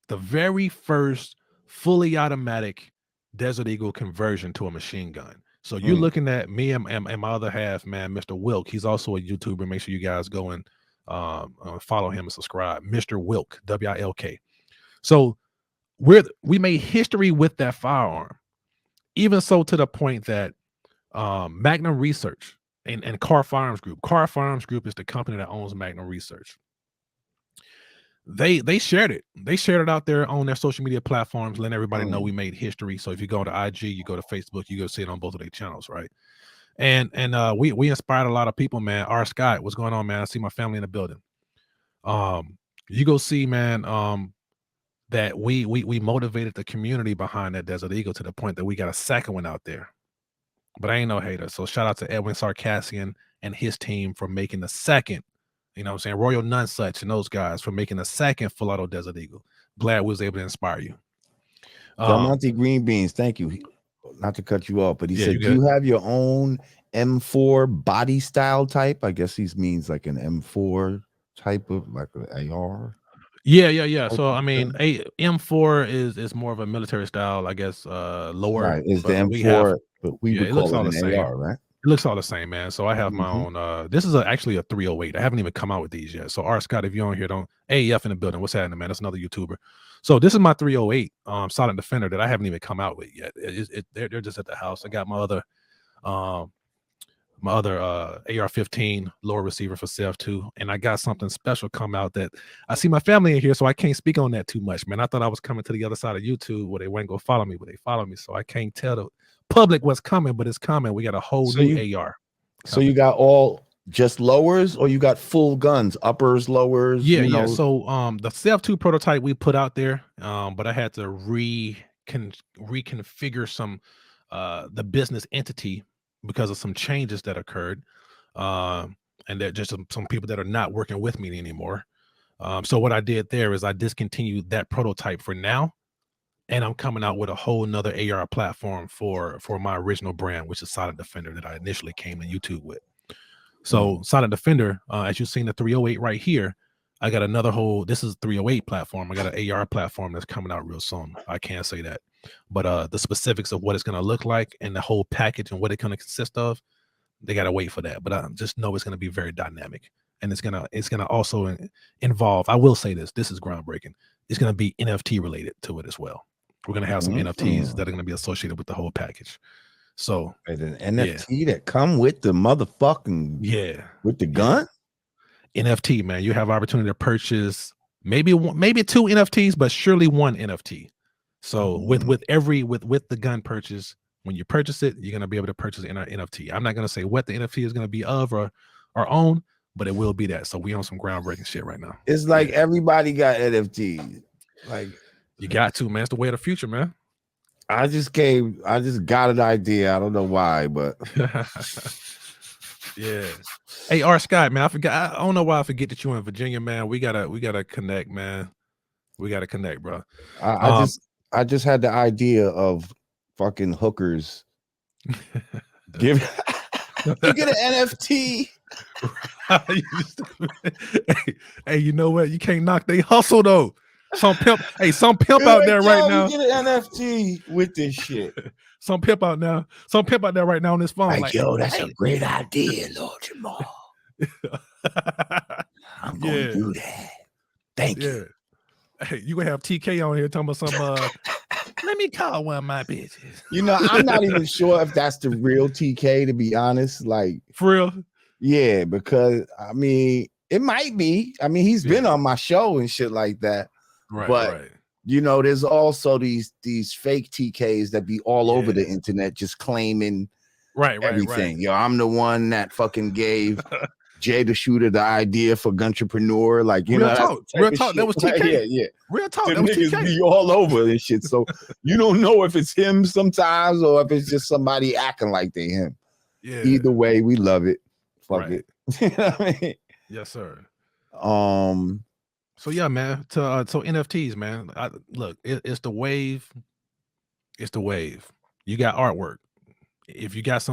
The very first fully automatic Desert Eagle conversion to a machine gun. So you're looking at me and my other half, man, Mr. Wilk. He's also a YouTuber. Make sure you guys go and follow him and subscribe. Mr. Wilk, WILK. So we made history with that firearm. Even so to the point that Magnum Research and Car Firearms Group is the company that owns Magnum Research. They shared it. They shared it out there on their social media platforms, letting everybody know we made history. So if you go to IG, you go to Facebook, you go see it on both of their channels, right? And we inspired a lot of people, man. R. Scott, what's going on, man? I see my family in the building. You go see, man, that we motivated the community behind that Desert Eagle to the point that we got a second one out there. But I ain't no hater. So shout out to Edwin Sarkassian and his team for making the second. You know what I'm saying? Royal Nunsuch and those guys for making a second full auto Desert Eagle. Glad we was able to inspire you. Monty Green Beans, thank you. Not to cut you off, but he said, do you have your own M4 body style type? I guess he means like an M4 type of like an AR. Yeah. So I mean, M4 is more of a military style, I guess, lower. Right, is the M4, but we would call it an AR, right? It looks all the same, man. So I have my own. This is actually a 308. I haven't even come out with these yet. So R. Scott, if you're on here, don't AEF in the building. What's happening, man? That's another YouTuber. So this is my 308 Solid Defender that I haven't even come out with yet. They're just at the house. I got my other AR-15 lower receiver for self too, and I got something special come out that I see my family in here, so I can't speak on that too much, man. I thought I was coming to the other side of YouTube where they wouldn't go follow me, but they follow me, so I can't tell the public what's coming, but it's coming. We got a whole new AR. So you got all just lowers, or you got full guns, uppers, lowers? Yeah. So the Self 2 prototype we put out there, but I had to reconfigure some the business entity because of some changes that occurred, and that just some people that are not working with me anymore. So what I did there is I discontinued that prototype for now, and I'm coming out with a whole nother AR platform for my original brand, which is Solid Defender, that I initially came to YouTube with. So Solid Defender, as you've seen the 308 right here, I got another this is 308 platform. I got an AR platform that's coming out real soon. I can't say that, but the specifics of what it's going to look like and the whole package and what it's going to consist of, they got to wait for that. But I just know it's going to be very dynamic, and it's gonna also involve. I will say this is groundbreaking. It's going to be NFT related to it as well. We're going to have some NFTs that are going to be associated with the whole package. So an NFT that come with the motherfucking with the gun. NFT, man, you have opportunity to purchase maybe two NFTs, but surely one NFT. So with the gun purchase, when you purchase it, you're gonna be able to purchase an NFT. I'm not gonna say what the NFT is gonna be of or own, but it will be that. So we on some groundbreaking shit right now. It's like everybody got NFTs. Like you got to, man. It's the way of the future, man. I just got an idea. I don't know why, but yeah. Hey, R. Scott, man, I don't know why I forget that you're in Virginia, man. We gotta connect, man. We gotta connect, bro. I just had the idea of fucking hookers. You get an NFT. hey, you know what? You can't knock they hustle though. Some pimp out there right now. You get an NFT with this shit. Some pimp out there right now on this phone. Like yo, that's a great idea, Lord Jamar. I'm gonna do that. Thank you. Hey, you gonna have TK on here talking about some let me call one of my bitches. You know, I'm not even sure if that's the real TK, to be honest. Like for real? Yeah, because I mean, it might be. I mean, he's been on my show and shit like that. Right. You know, there's also these fake TKs that be all over the internet just claiming Right. everything. Yo, I'm the one that fucking gave Jay the Shooter the idea for Guntrepreneur. Like, you Real know, talk. that's the type Real of talk. shit. That was Like, TK. yeah. Real talk. The That was niggas TK. be all over this shit. So you don't know if it's him sometimes or if it's just somebody acting like they him. Yeah. Either way, we love it. Fuck Right. it. You know what I mean? Yes, sir. So yeah, man. So NFTs, man. Look, it's the wave. It's the wave. You got artwork. If you got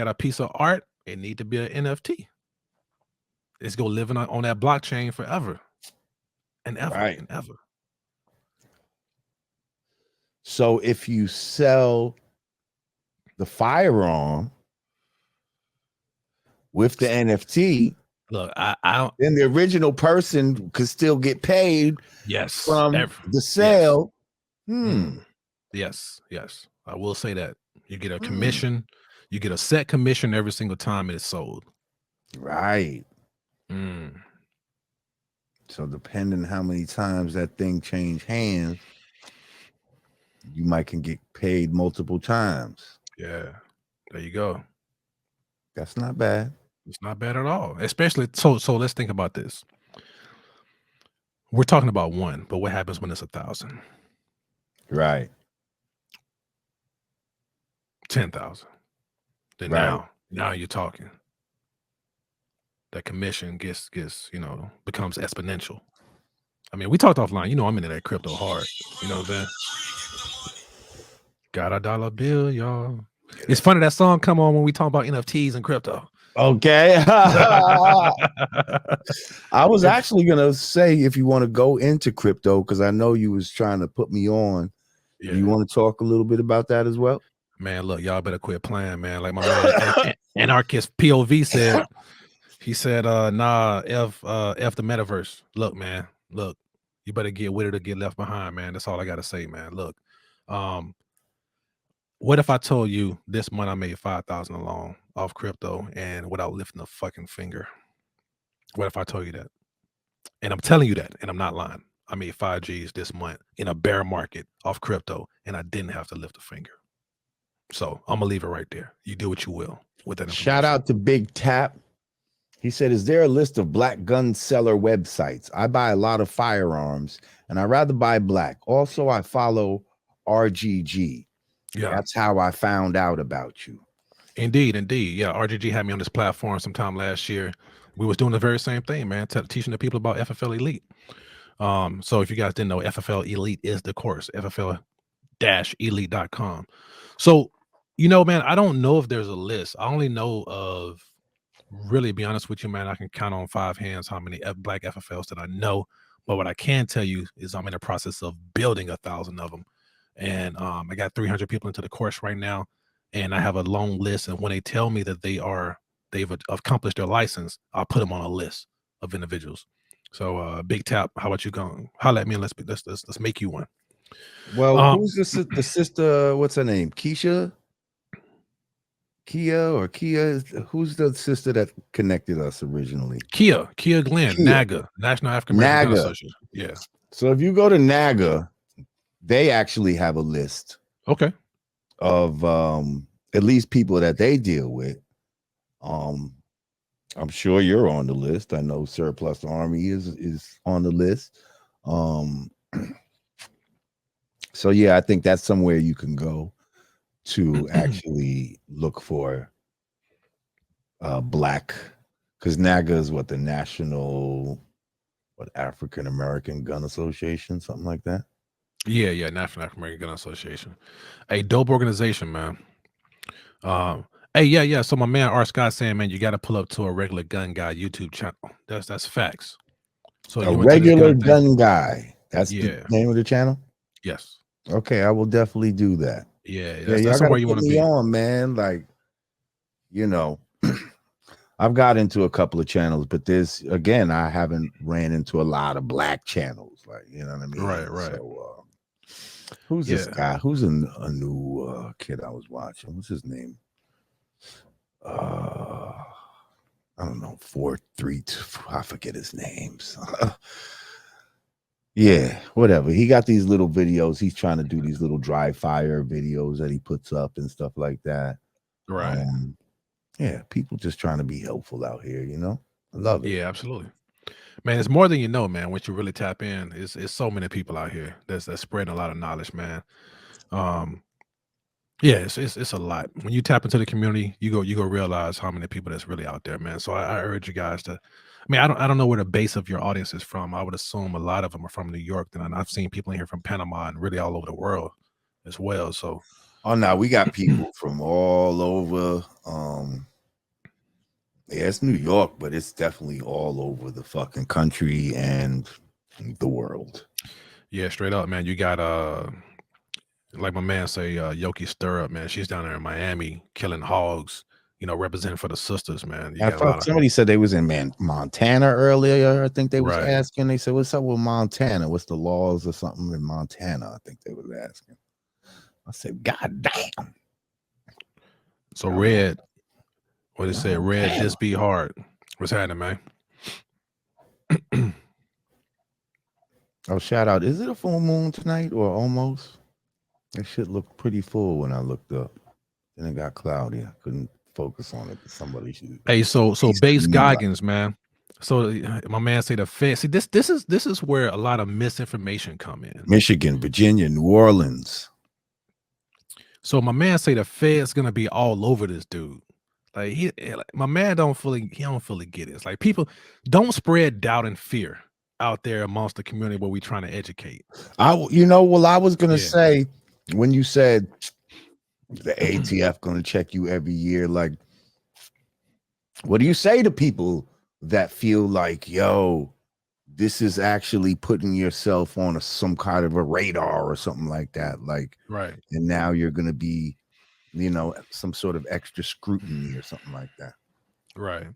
a piece of art, it need to be an NFT. It's gonna live on that blockchain forever and ever Right. and ever. So if you sell the firearm with the NFT, look, I then the original person could still get paid from the sale. Yes. I will say that. You get a commission, you get a set commission every single time it is sold. Right. So depending how many times that thing change hands, you might can get paid multiple times. Yeah. There you go. That's not bad. It's not bad at all. Especially so let's think about this. We're talking about one, but what happens when it's 1,000? Right. 10,000. Then Right. now you're talking. That commission gets becomes exponential. I mean, we talked offline. I'm into that crypto hard. You know what I'm saying? Got a dollar bill, y'all. It's funny that song come on when we talk about NFTs and crypto. Okay. I was actually gonna say if you want to go into crypto, because I know you was trying to put me on. Yeah. You want to talk a little bit about that as well? Man, look, y'all better quit playing, man. Like my man Anarchist POV said. He said, nah, F the metaverse. Look, man, look, you better get with it or get left behind, man. That's all I gotta say, man. Look, what if I told you this month I made 5,000 alone off crypto and without lifting a fucking finger? What if I told you that? And I'm telling you that, and I'm not lying. I made 5 G's this month in a bear market off crypto, and I didn't have to lift a finger. So I'm gonna leave it right there. You do what you will with that. Shout out to Big Tap. He said, is there a list of black gun seller websites? I buy a lot of firearms and I'd rather buy black. Also, I follow RGG. Yeah. That's how I found out about you. Indeed. Yeah, RGG had me on this platform sometime last year. We was doing the very same thing, man, teaching the people about FFL Elite. So if you guys didn't know, FFL Elite is the course, FFL-elite.com. So, man, I don't know if there's a list. I only know of, really be honest with you, man, I can count on 5 hands how many black FFLs that I know. But what I can tell you is I'm in the process of building 1,000 of them. And I got 300 people into the course right now. And I have a long list. And when they tell me that they've accomplished their license, I'll put them on a list of individuals. So Big Tap, how about you going? Holla at me and let's make you one. Well, who's the sister? What's her name? Kia, who's the sister that connected us originally? Kia Glenn, NAGA, National African American Gun Association. Yeah. So if you go to NAGA, they actually have a list. Okay. Of at least people that they deal with. I'm sure you're on the list. I know Surplus Army is on the list. So yeah, I think that's somewhere you can go to actually look for black, because NAGA is what, the National African American Gun Association, something like that. Yeah, National African American Gun Association, a dope organization, man. Hey, yeah. So my man R. Scott saying, man, you got to pull up to a regular gun guy YouTube channel. That's facts. So a regular gun guy. That's the name of the channel. Yes. Okay, I will definitely do that. Yeah, that's where you want to be on, man. Like, I've got into a couple of channels, but I haven't ran into a lot of black channels. Like, you know what I mean? Right. So, who's this guy? Who's a new kid I was watching? What's his name? I don't know. 432. I forget his names. Yeah, whatever. He got these little videos. He's trying to do these little dry fire videos that he puts up and stuff like that. Right. Yeah, people just trying to be helpful out here, you know? I love it. Yeah, absolutely. Man, it's more than you know, man. Once you really tap in, it's so many people out here that's spreading a lot of knowledge, man. Yeah, it's a lot. When you tap into the community, you go realize how many people that's really out there, man. So I urge you guys to. I mean, I don't know where the base of your audience is from. I would assume a lot of them are from New York. Then I've seen people in here from Panama and really all over the world as well. So, Oh no, we got people from all over. Yeah, it's New York, but it's definitely all over the fucking country and the world. yeah, straight up, man. You got like my man say, Yoki Stirrup, man. She's down there in Miami killing hogs. Representing for the sisters, man. You I got a lot thought of somebody said they was in Montana earlier. I think they was right. asking. They said, "What's up with Montana? What's the laws or something in Montana?" I think they was asking. I said, "God damn." So Red, what it said, Red, Montana. this be hard. What's happening, man? Oh, shout out. Is it a full moon tonight or almost? It should look pretty full when I looked up. Then it got cloudy. I couldn't focus on it. Somebody should. Hey, so Base Goggins, man. So my man say the Fed. See, this is where a lot of misinformation come in. Michigan, Virginia, New Orleans. So my man say the Fed's gonna be all over this dude. Like my man don't fully get it. It's like people don't spread doubt and fear out there amongst the community where we trying to educate. I was gonna say when you said the ATF gonna check you every year, like, what do you say to people that feel like, yo, this is actually putting yourself on some kind of a radar or something like that, like, right? And now you're gonna be, some sort of extra scrutiny or something like that, right?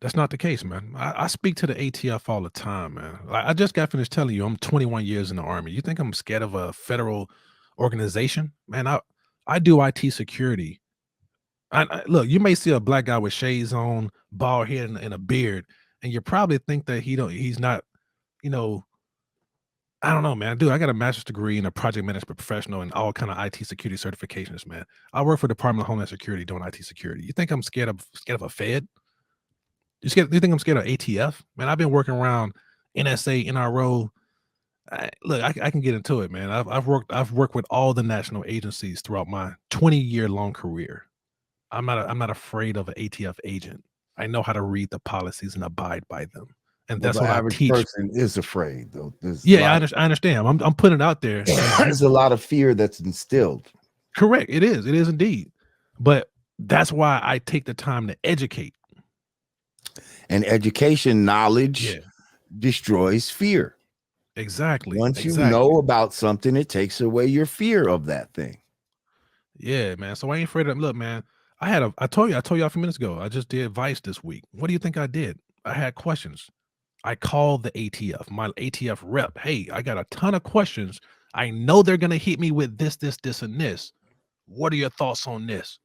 That's not the case, man. I speak to the ATF all the time, man. Like, I just got finished telling you I'm 21 years in the Army. You think I'm scared of a federal organization? Man, I do IT security. Look, you may see a black guy with shades on, bald head, and a beard, and you probably think that he's not, I don't know, man. Dude, I got a master's degree in a project management professional and all kind of IT security certifications, man. I work for the Department of Homeland Security doing IT security. You think I'm scared of a Fed? You think I'm scared of ATF? Man, I've been working around NSA, NRO. Look, I can get into it, man. I've worked with all the national agencies throughout my 20-year long career. I'm not afraid of an ATF agent. I know how to read the policies and abide by them, and that's what I average teach. person is afraid, though. I understand. I'm putting it out there. There's a lot of fear that's instilled. Correct. It is indeed, but that's why I take the time to educate. And education knowledge destroys fear. Exactly. Once you know about something, it takes away your fear of that thing. Yeah, man. So I ain't afraid of. Look, man. I told you a few minutes ago. I just did Vice this week. What do you think I did? I had questions. I called the ATF, my ATF rep. Hey, I got a ton of questions. I know they're gonna hit me with this, and this. What are your thoughts on this?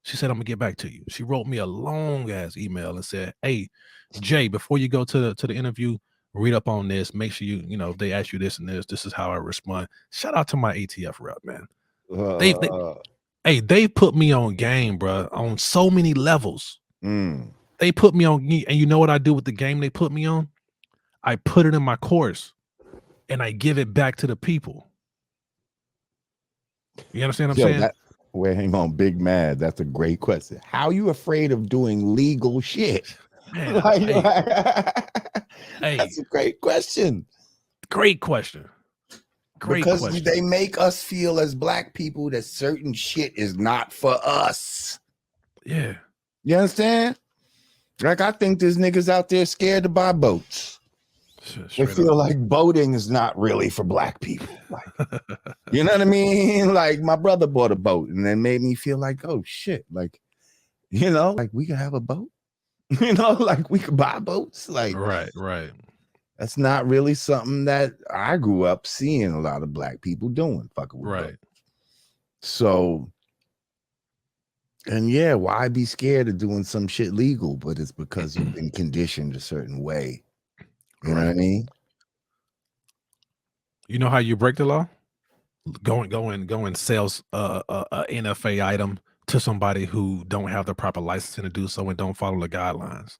She said, I'm gonna get back to you. She wrote me a long ass email and said, hey, Jay, before you go to the interview, read up on this. Make sure if they ask you this and this, this is how I respond. Shout out to my ATF rep, man. They put me on game, bro, on so many levels. They put me on, and you know what I do with the game they put me on? I put it in my course and I give it back to the people. You understand what I'm saying? Hang on, Big Mad. That's a great question. How are you afraid of doing legal shit? Man, that's a great question. Great question. Because they make us feel as black people that certain shit is not for us. Yeah. You understand? Like, I think there's niggas out there scared to buy boats. They feel like boating is not really for black people. Like, you know what I mean? Like, my brother bought a boat and then made me feel like, oh shit, like, like we can have a boat, like we could buy boats. Like, right. That's not really something that I grew up seeing a lot of black people doing. Fucking with boats. So, and why be scared of doing some shit legal? But it's because you've been conditioned a certain way. You know what I mean? You know how you break the law? go and sells a NFA item to somebody who don't have the proper licensing to do so and don't follow the guidelines.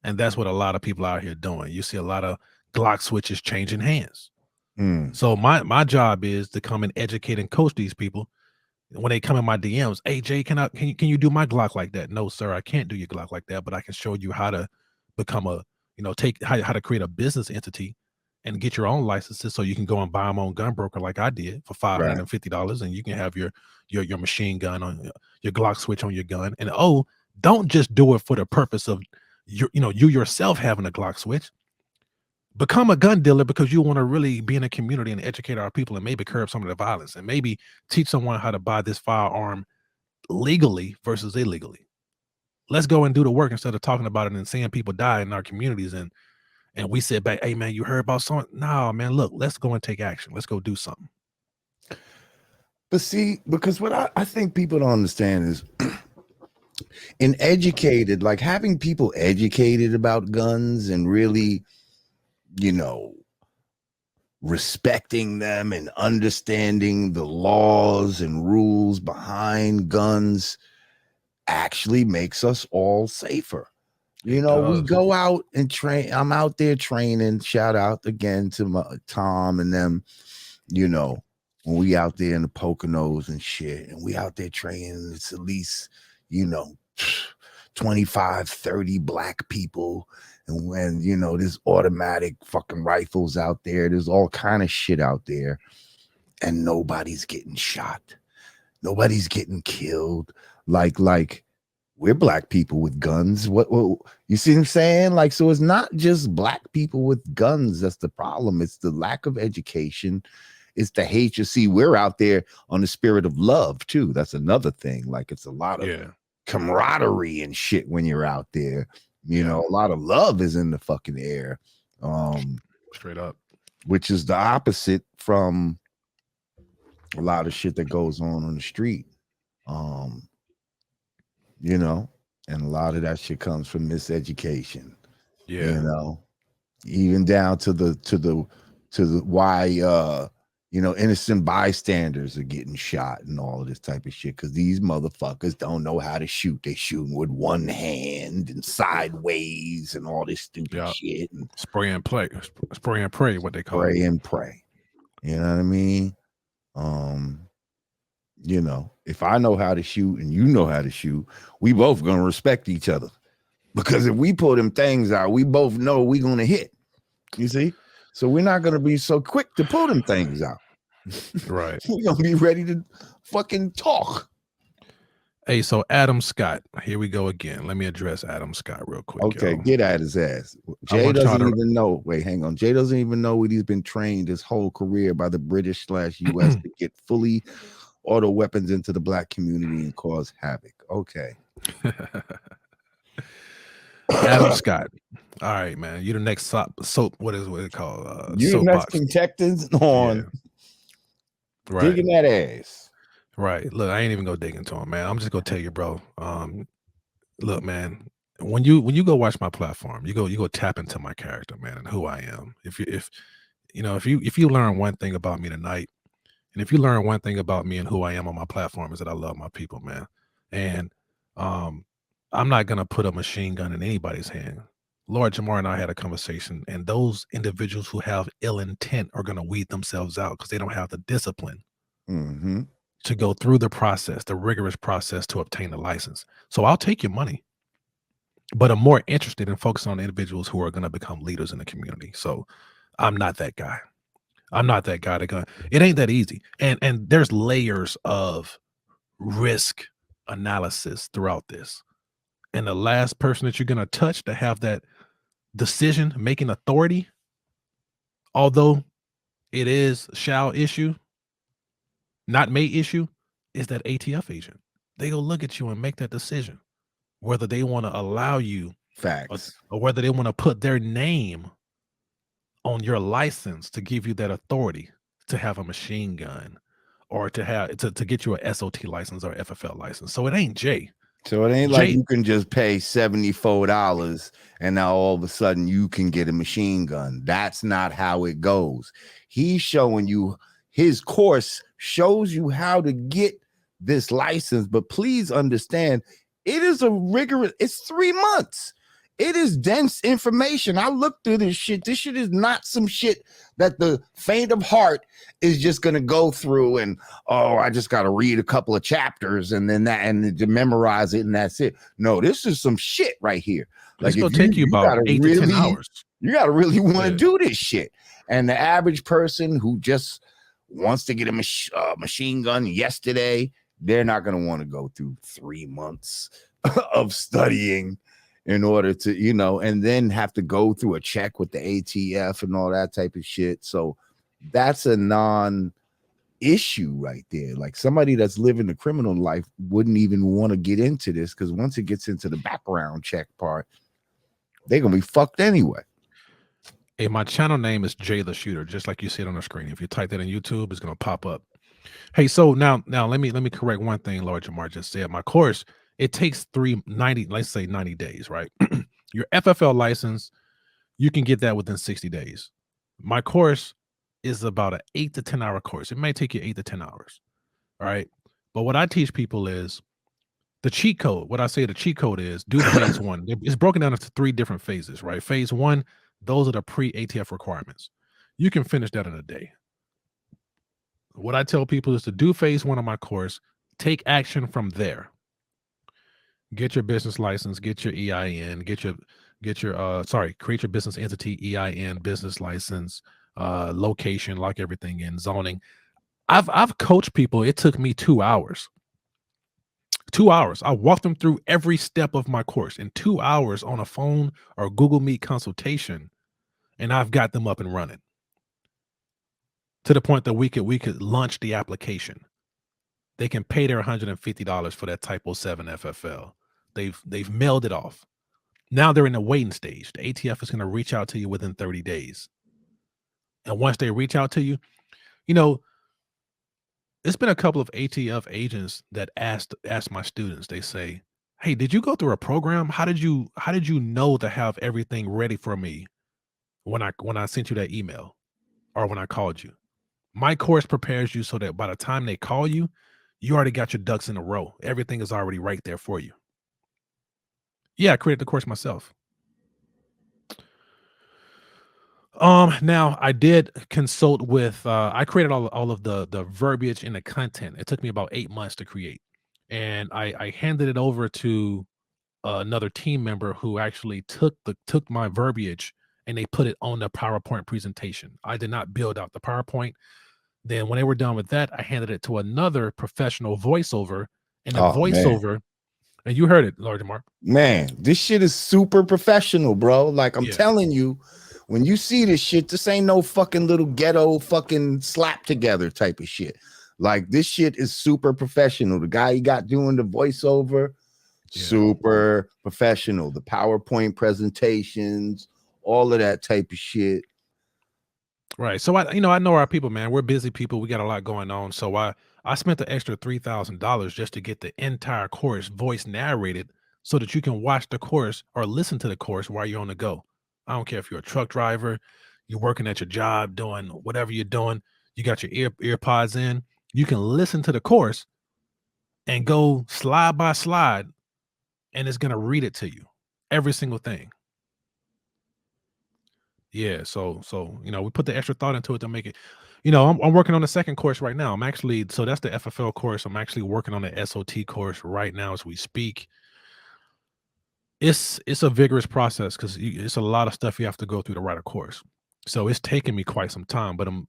And that's what a lot of people out here doing. You see a lot of Glock switches changing hands. So my job is to come and educate and coach these people. When they come in my DMs, hey Jay, can you do my Glock like that? No, sir, I can't do your Glock like that, but I can show you how to become a, how to create a business entity and get your own licenses so you can go and buy them on Gun Broker like I did for $550, and you can have your machine gun on your Glock switch on your gun. And don't just do it for the purpose of you yourself having a Glock switch. Become a gun dealer because you want to really be in a community and educate our people and maybe curb some of the violence and maybe teach someone how to buy this firearm legally versus illegally. Let's go and do the work instead of talking about it and seeing people die in our communities. And we sit back, hey man, you heard about something? No, man, look, let's go and take action. Let's go do something. But see, because what I think people don't understand is like having people educated about guns and really, respecting them and understanding the laws and rules behind guns actually makes us all safer. We go out and train. I'm out there training. Shout out again to Tom and them, when we out there in the Poconos and shit, and we out there training, it's at least, 25, 30 black people. And when, there's automatic fucking rifles out there, there's all kind of shit out there, and nobody's getting shot. Nobody's getting killed. Like we're black people with guns. What you see what I'm saying? Like, so it's not just black people with guns that's the problem. It's the lack of education. It's the hate. You see, we're out there on the spirit of love too. That's another thing. Like, it's a lot of camaraderie and shit when you're out there. A lot of love is in the fucking air. Straight up. Which is the opposite from a lot of shit that goes on the street. And a lot of that shit comes from miseducation. Even down to the why innocent bystanders are getting shot and all of this type of shit, because these motherfuckers don't know how to shoot. They shooting with one hand and sideways and all this stupid shit. And spray and pray, what they call spray and pray. You know what I mean? If I know how to shoot and you know how to shoot, we both gonna respect each other, because if we pull them things out, we both know we gonna hit. You see? So we're not gonna be so quick to pull them things out. Right. We're gonna be ready to fucking talk. Hey, so Adam Scott, here we go again. Let me address Adam Scott real quick. Okay, get at his ass. Jay doesn't even know. Wait, hang on. Jay doesn't even know what he's been trained his whole career by the British/US to get fully auto weapons into the black community and cause havoc. Okay. Adam Scott. All right, man. You're the next soap. What is it called? You're the next contestant on digging that ass. Right. Look, I ain't even gonna dig into him, man. I'm just gonna tell you, bro. Look, man. When you go watch my platform, you go tap into my character, man, and who I am. If you learn one thing about me tonight, and if you learn one thing about me and who I am on my platform, is that I love my people, man. And I'm not gonna put a machine gun in anybody's hand. Lord Jamar and I had a conversation, and those individuals who have ill intent are gonna weed themselves out because they don't have the discipline to go through the process, the rigorous process to obtain a license. So I'll take your money, but I'm more interested in focusing on individuals who are going to become leaders in the community. So I'm not that guy. I'm not that guy. It ain't that easy. And there's layers of risk analysis throughout this. And the last person that you're going to touch to have that decision making authority, although it is shall issue, not may issue, is that ATF agent. They go look at you and make that decision, whether they want to allow you facts or whether they want to put their name on your license to give you that authority to have a machine gun or to get you a SOT license or FFL license. So it ain't Jay. So it ain't like you can just pay $74 and now all of a sudden you can get a machine gun. That's not how it goes. He's showing you his course shows you how to get this license, but please understand, it is a rigorous, it's 3 months. It is dense information. I looked through this shit. This shit is not some shit that the faint of heart is just going to go through and, oh, I just got to read a couple of chapters and then that and to memorize it and that's it. No, this is some shit right here. Like, it's going to take you about 8 to 10 hours. You got to really want to do this shit. And the average person who just wants to get a machine gun yesterday, they're not going to want to go through 3 months of studying in order to, you know, and then have to go through a check with the ATF and all that type of shit. So that's a non-issue right there. Like somebody that's living the criminal life wouldn't even want to get into this because once it gets into the background check part, they're going to be fucked anyway. Hey, my channel name is Jay the Shooter, just like you see it on the screen. If you type that in YouTube, it's going to pop up. Hey, so now let me correct one thing Lord Jamar just said. My course, it takes 90 days, right? Your FFL license, you can get that within 60 days. My course is about an 8 to 10 hour course. It may take you 8 to 10 hours. All right. But what I teach people is the cheat code. What I say the cheat code is do phase one. It's broken down into 3 different phases, right? Phase 1, those are the pre-ATF requirements. You can finish that in a day. What I tell people is to do phase 1 of my course, take action from there. Get your business license, get your EIN, create your business entity, EIN, business license, location, lock everything in, zoning. I've coached people. It took me 2 hours. 2 hours. I walked them through every step of my course in 2 hours on a phone or Google Meet consultation, and I've got them up and running to the point that we could launch the application. They can pay their $150 for that Type 07 FFL. They've mailed it off. Now they're in the waiting stage. The ATF is going to reach out to you within 30 days. And once they reach out to you, you know, it's been a couple of ATF agents that asked my students, they say, hey, did you go through a program? How did you know to have everything ready for me when I sent you that email or when I called you? My course prepares you so that by the time they call you, you already got your ducks in a row. Everything is already right there for you. Yeah, I created the course myself. Now I did consult with, I created all of the verbiage and the content. It took me about 8 months to create. And I handed it over to another team member who actually took my verbiage and they put it on the PowerPoint presentation. I did not build out the PowerPoint. Then when they were done with that, I handed it to another professional voiceover, and the voiceover, man. And you heard it, Lord Jamar. Man, this shit is super professional, bro. Like I'm telling you, when you see this shit, this ain't no fucking little ghetto fucking slap together type of shit. Like this shit is super professional. The guy you got doing the voiceover, super professional. The PowerPoint presentations, all of that type of shit. Right. So I know our people, man. We're busy people. We got a lot going on. So I spent the extra $3,000 just to get the entire course voice narrated so that you can watch the course or listen to the course while you're on the go. I don't care if you're a truck driver, you're working at your job, doing whatever you're doing, you got your earpods in, you can listen to the course and go slide by slide, and it's going to read it to you, every single thing. Yeah, so we put the extra thought into it to make it. I'm working on the second course right now. So that's the FFL course. I'm actually working on the SOT course right now as we speak. It's a vigorous process because it's a lot of stuff you have to go through to write a course. So it's taken me quite some time, but I'm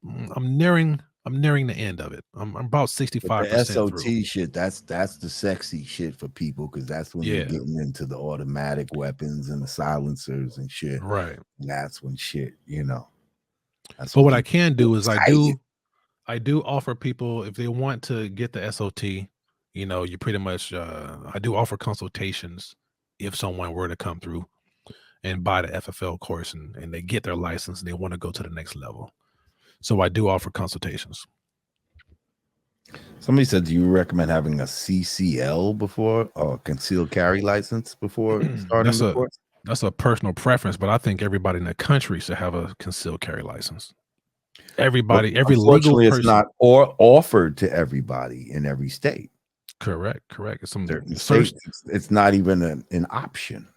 nearing the end of it. I'm about 65% the SOT through. shit, that's the sexy shit for people because that's when you're getting into the automatic weapons and the silencers and shit. Right. And that's when shit, That's but what I can do is I do offer people, if they want to get the SOT, you pretty much I do offer consultations if someone were to come through and buy the FFL course and they get their license and they want to go to the next level. So I do offer consultations. Somebody said, do you recommend having a CCL before or concealed carry license before starting the course? That's a personal preference, but I think everybody in the country should have a concealed carry license. Everybody, But every legal unfortunately, it's person. not or offered to everybody in every state. Correct. It's some Certain search. states, it's not even an option.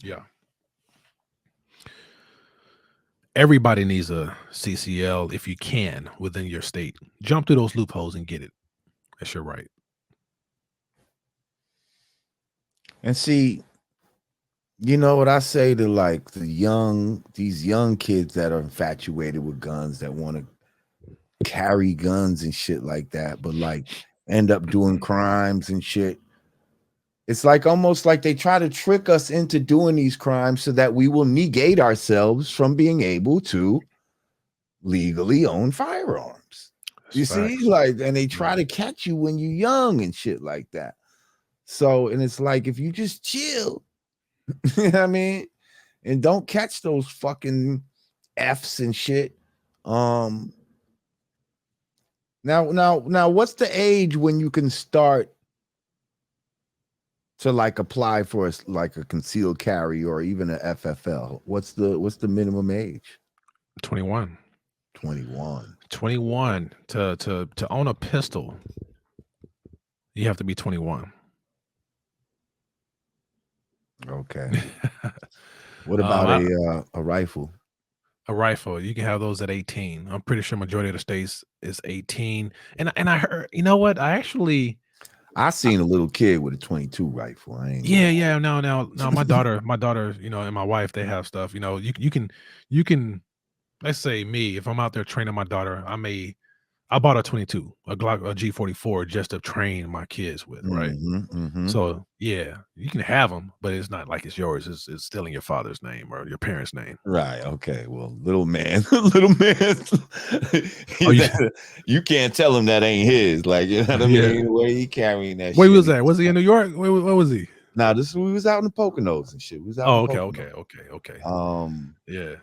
Yeah. Everybody needs a CCL if you can within your state. Jump through those loopholes and get it. That's your right. And see, you know what I say to like these young kids that are infatuated with guns, that want to carry guns and shit like that, but like end up doing crimes and shit. It's like almost like they try to trick us into doing these crimes so that we will negate ourselves from being able to legally own firearms. That's You see, facts. like, and they try Right. to catch you when you're young and shit like that. So, and it's like if you just chill, you know what I mean, and don't catch those fucking F's and shit. Now, what's the age when you can start to like apply for like a concealed carry or even a FFL? What's the minimum age? 21. 21. 21 to own a pistol. You have to be 21. Okay. What about a rifle? A rifle, you can have those at 18. I'm pretty sure majority of the states is 18. And I heard, you know what? I seen a little kid with a 22 rifle. I ain't gonna. Yeah. No, my daughter, you know, and my wife, they have stuff. You know, you can. Let's say me, if I'm out there training my daughter, I bought a 22, a Glock, a G44, just to train my kids with, right? So yeah, you can have them, but it's not like it's yours. It's still in your father's name or your parents' name. Right. Okay. Well, little man, little man, Oh yeah, you can't tell him that ain't his. Like, you know what I yeah. mean? Where he carrying that Where shit? was that? Was he in New York? Where was he? Now, we was out in the Poconos and shit. We was out in Oh, the Poconos. okay. Yeah.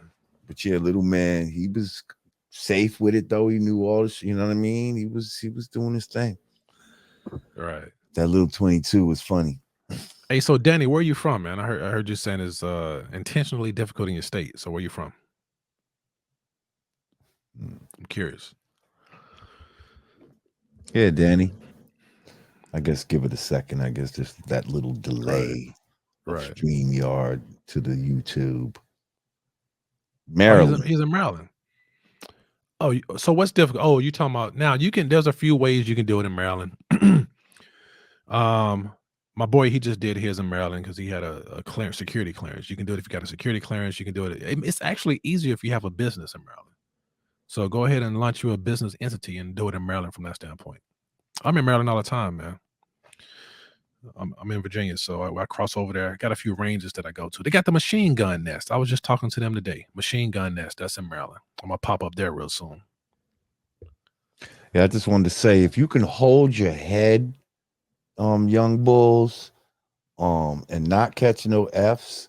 But yeah, little man, he was safe with it though. He knew all this, you know what I mean? He was doing his thing. Right. That little 22 was funny. Hey, so Danny, where are you from, man? I heard you saying it's intentionally difficult in your state. So where you from? I'm curious. Yeah, Danny. I guess give it a second. I guess just that little delay of Right. StreamYard to the YouTube. Oh, Maryland. he's in Maryland. Oh, so what's difficult? Oh, you talking about now? There's a few ways you can do it in Maryland. My boy, he just did his in Maryland because he had a security clearance. You can do it if you got a security clearance. You can do it. It's actually easier if you have a business in Maryland. So go ahead and launch you a business entity and do it in Maryland from that standpoint. I'm in Maryland all the time, man. I'm in Virginia, so I cross over there. Got a few ranges that I go to. They got the machine gun nest. I was just talking to them today. Machine gun nest. That's in Maryland. I'm gonna pop up there real soon. Yeah, I just wanted to say, if you can hold your head, young bulls, and not catch no F's,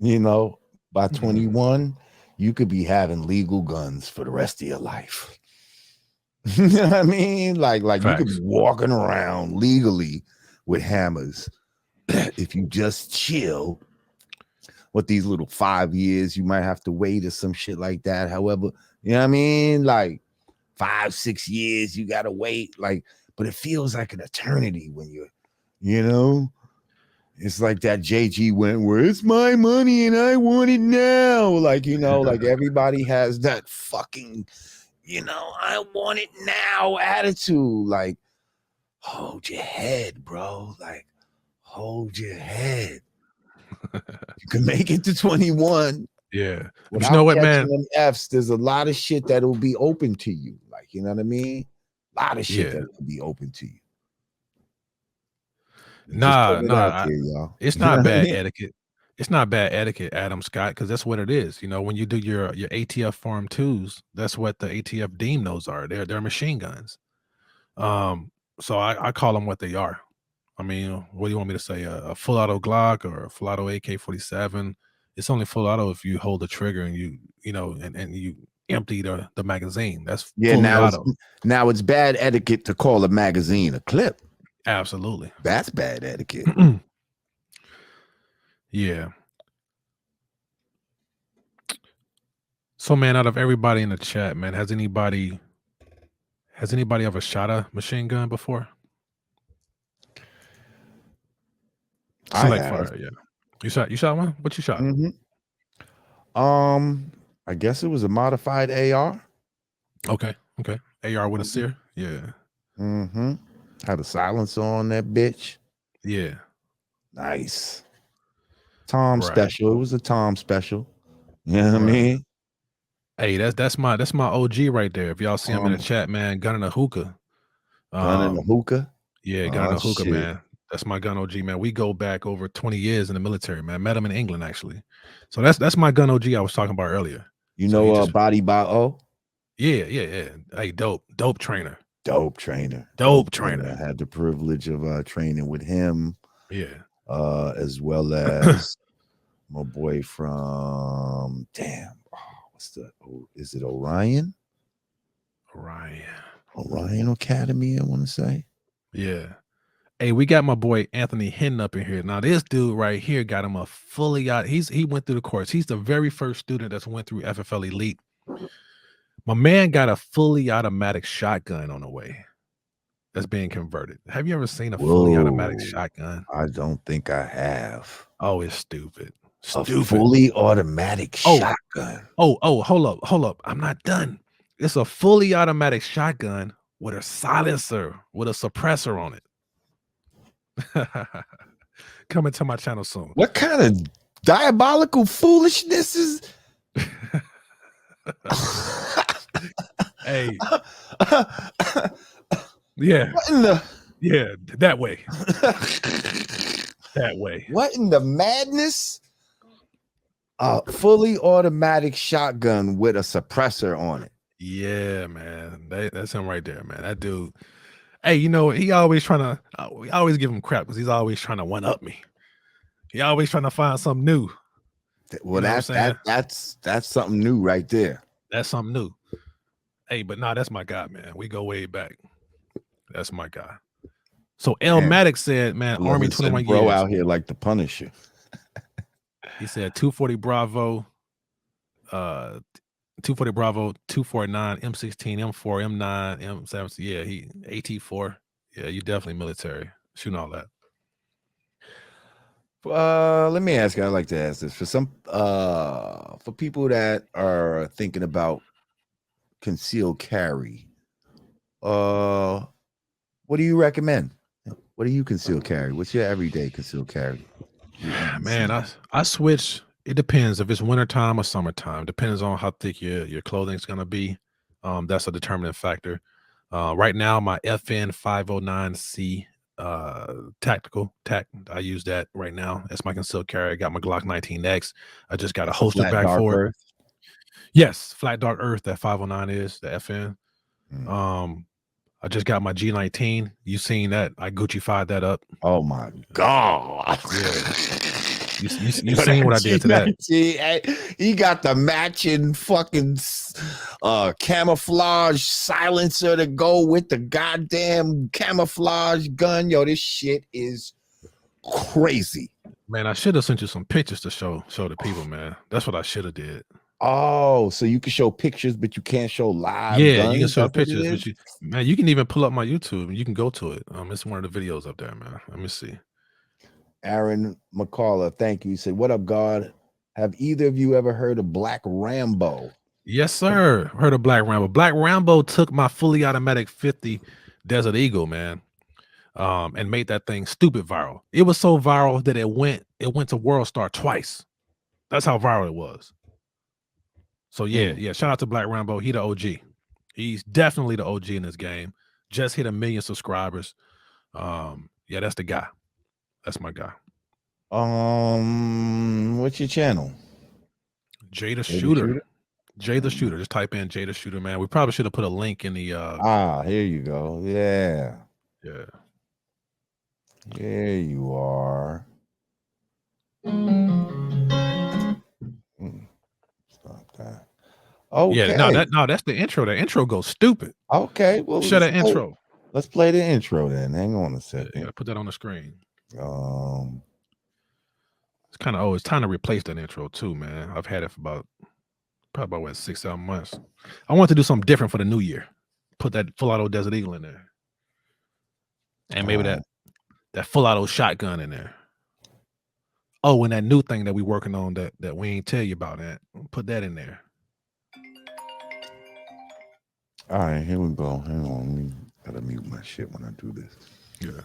you know, by 21, you could be having legal guns for the rest of your life. You know what I mean? Like you could be walking around legally with hammers if you just chill. What these little 5 years you might have to wait or some shit like that. However, you know what I mean? Like 5, 6 years you gotta wait. Like, but it feels like an eternity when you're, you know. It's like that JG went where it's my money and I want it now. Like, you know, like everybody has that fucking, you know, I want it now attitude. Like, hold your head, bro. Like, hold your head. You can make it to 21. Yeah. But Without you know what, catching man? them F's, there's a lot of shit that will be open to you. Like, you know what I mean? A lot of shit that will be open to you. Just put it out there, y'all. It's not bad etiquette. It's not bad etiquette, Adam Scott, because that's what it is. You know, when you do your ATF Form 2s, that's what the ATF deem those are. They're machine guns. So I call them what they are. I mean, what do you want me to say? A full auto Glock or a full auto AK-47? It's only full auto if you hold the trigger and you know, and you empty the magazine. That's fully auto. Now it's bad etiquette to call a magazine a clip. Absolutely. That's bad etiquette. Yeah. So, man, out of everybody in the chat, man, has anybody ever shot a machine gun before? I Select have. fire, yeah. You shot one? What you shot? I guess it was a modified AR. Okay. AR with a sear? Yeah. Had a silencer on that bitch. Yeah. Nice. Tom Right. special. It was a Tom special. You know what I Right. mean? Hey, that's my OG right there. If y'all see him in the chat, man, gun in a hookah. Gun in a hookah. Yeah, gun in Oh, a hookah, shit. man. That's my gun OG, man. We go back over 20 years in the military, man. Met him in England, actually. So that's my gun OG I was talking about earlier. You So know, Body by O? Yeah. Hey, dope trainer. Dope trainer. Trainer. I had the privilege of training with him. Yeah. As well as my boy from is it Orion? Orion Academy, I want to say. Yeah. Hey, we got my boy Anthony Hinton up in here. Now, this dude right here got him a fully out. He went through the course. He's the very first student that's went through FFL Elite. My man got a fully automatic shotgun on the way that's being converted. Have you ever seen a fully automatic shotgun? I don't think I have. Oh, it's stupid. A fully automatic shotgun. Oh, hold up. I'm not done. It's a fully automatic shotgun with a silencer, with a suppressor on it. Coming to my channel soon. What kind of diabolical foolishness is? Hey. Yeah. Yeah, that way. That way. What in the madness? A fully automatic shotgun with a suppressor on it. Yeah, man. That's him right there, man. That dude. Hey, you know, he always trying to, we always give him crap because he's always trying to one up me. He always trying to find something new. Well, that's something new right there. That's something new. Hey, but nah, that's my guy, man. We go way back. That's my guy. So El Maddox said, man, Army 21 bro years. Out here like the Punisher. He said 240 Bravo, 240 Bravo, 249, M16, M4, M9, M7. Yeah, he AT4. Yeah, you definitely military. Shooting all that. Let me ask you. I like to ask this for people that are thinking about concealed carry. What do you recommend? What do you conceal carry? What's your everyday concealed carry? Man, I switch. It depends if it's wintertime or summertime. Depends on how thick your clothing's gonna be. That's a determining factor. Right now, my FN 509C tactical tac. I use that right now. That's my concealed carry. I got my Glock 19X. I just got a holster back for it. Yes, flat dark earth. That 509 is the FN. I just got my G19. You seen that? I Gucci 5'd that up. Oh my God! Yeah. You seen what I did to that? He got the matching fucking camouflage silencer to go with the goddamn camouflage gun. Yo, this shit is crazy. Man, I should have sent you some pictures to show the people, man. That's what I should have did. Oh, so you can show pictures, but you can't show live. Yeah, guns? You can show pictures, but you can even pull up my YouTube and you can go to it. It's one of the videos up there, man. Let me see. Aaron McCullough, thank you. He said, "What up, God? Have either of you ever heard of Black Rambo?" Yes, sir. Heard of Black Rambo. Black Rambo took my fully automatic 50 Desert Eagle, man, and made that thing stupid viral. It was so viral that it went to World Star twice. That's how viral it was. So yeah. Shout out to Black Rambo. He the OG. He's definitely the OG in this game. Just hit 1 million subscribers. Yeah, that's the guy. That's my guy. What's your channel? Jay the Shooter. Jay the Shooter. Just type in Jay the Shooter, man. We probably should have put a link in the here you go. Yeah. There you are. Stop that. Okay. Yeah, that's the intro. The intro goes stupid. Okay, well, shut that intro. Let's play the intro then. Hang on a second. Yeah, put that on the screen. It's kind of it's time to replace that intro too, man. I've had it for about Probably about 6-7 months. I want to do something different for the new year. Put that full auto Desert Eagle in there, and maybe that full auto shotgun in there. Oh, and that new thing that we working on that we ain't tell you about, that put that in there. All right, here we go. Hang on, me gotta mute my shit when I do this. Yeah.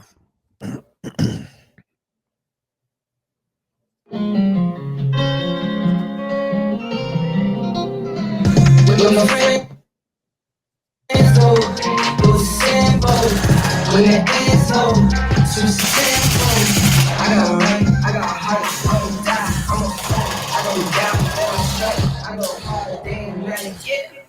With my friends, oh, it was simple. When the ends low, it's just simple. I got rain, I got heart, I don't die, I'm a fall. I go down, on straight, I go hard day and night.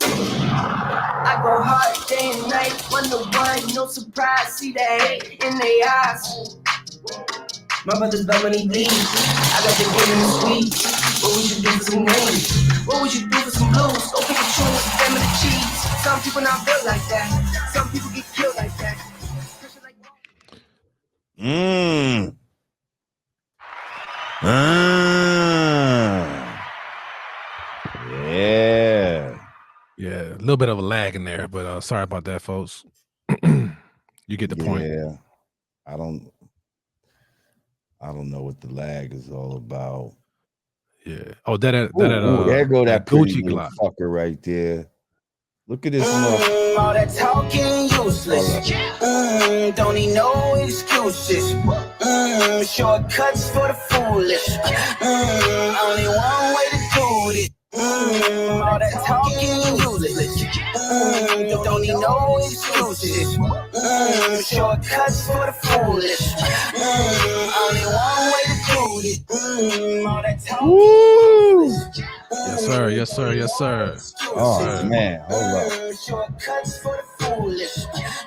I go hard day and night, 1-to-1, no surprise, see the hate in their eyes. My brother's back when he bleeds. I got the game in the squeeze. What would you do for some wings? What would you do for some blues? Go pick a tune with some family cheese. Some people not built like that. Some people get killed like that. Yeah. Yeah, a little bit of a lag in there, but sorry about that, folks. You get the point. Yeah. I don't know what the lag is all about. Yeah. Oh, there go that pretty Gucci little Glock. fucker right there. Look at this all that talking useless. Don't need no excuses. Shortcuts for the foolish. Only one way to do it. All that talking useless. Don't need no excuses. Shortcuts for the foolish. Only one way to do it. All that talking. Yes, sir. Yes, sir. Yes, sir. Oh, Yes, sir. man. Hold up. Shortcuts for the foolish.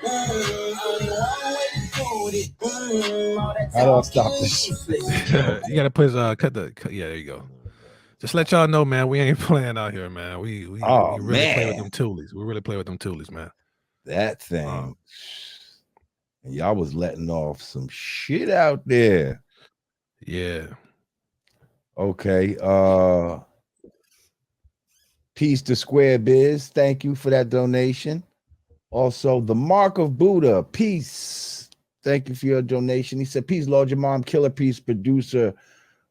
Only one way to do it. How do I stop this? You gotta put yeah, there you go. Just let y'all know, man, we ain't playing out here, man. We really play with them toolies. We really play with them toolies, man. That thing. And y'all was letting off some shit out there. Yeah. Okay. Peace to Square Biz. Thank you for that donation. Also, the Mark of Buddha. Peace. Thank you for your donation. He said, peace, Lord Jamar. I'm Killer Peace producer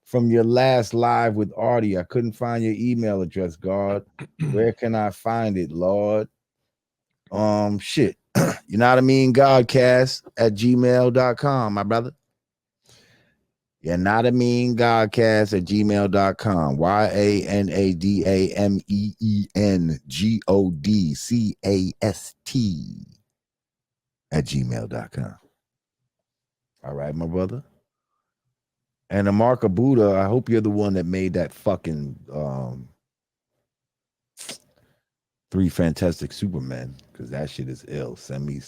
from your last live with Artie. I couldn't find your email address, God. Where can I find it, Lord? Shit. You know what I mean? Godcast at gmail.com, my brother. You're not a mean Godcast at gmail.com. YANADAMENGODCAST at gmail.com. All right, my brother. And the Mark of Buddha, I hope you're the one that made that fucking 3 Fantastic Supermen, because that shit is ill. Send me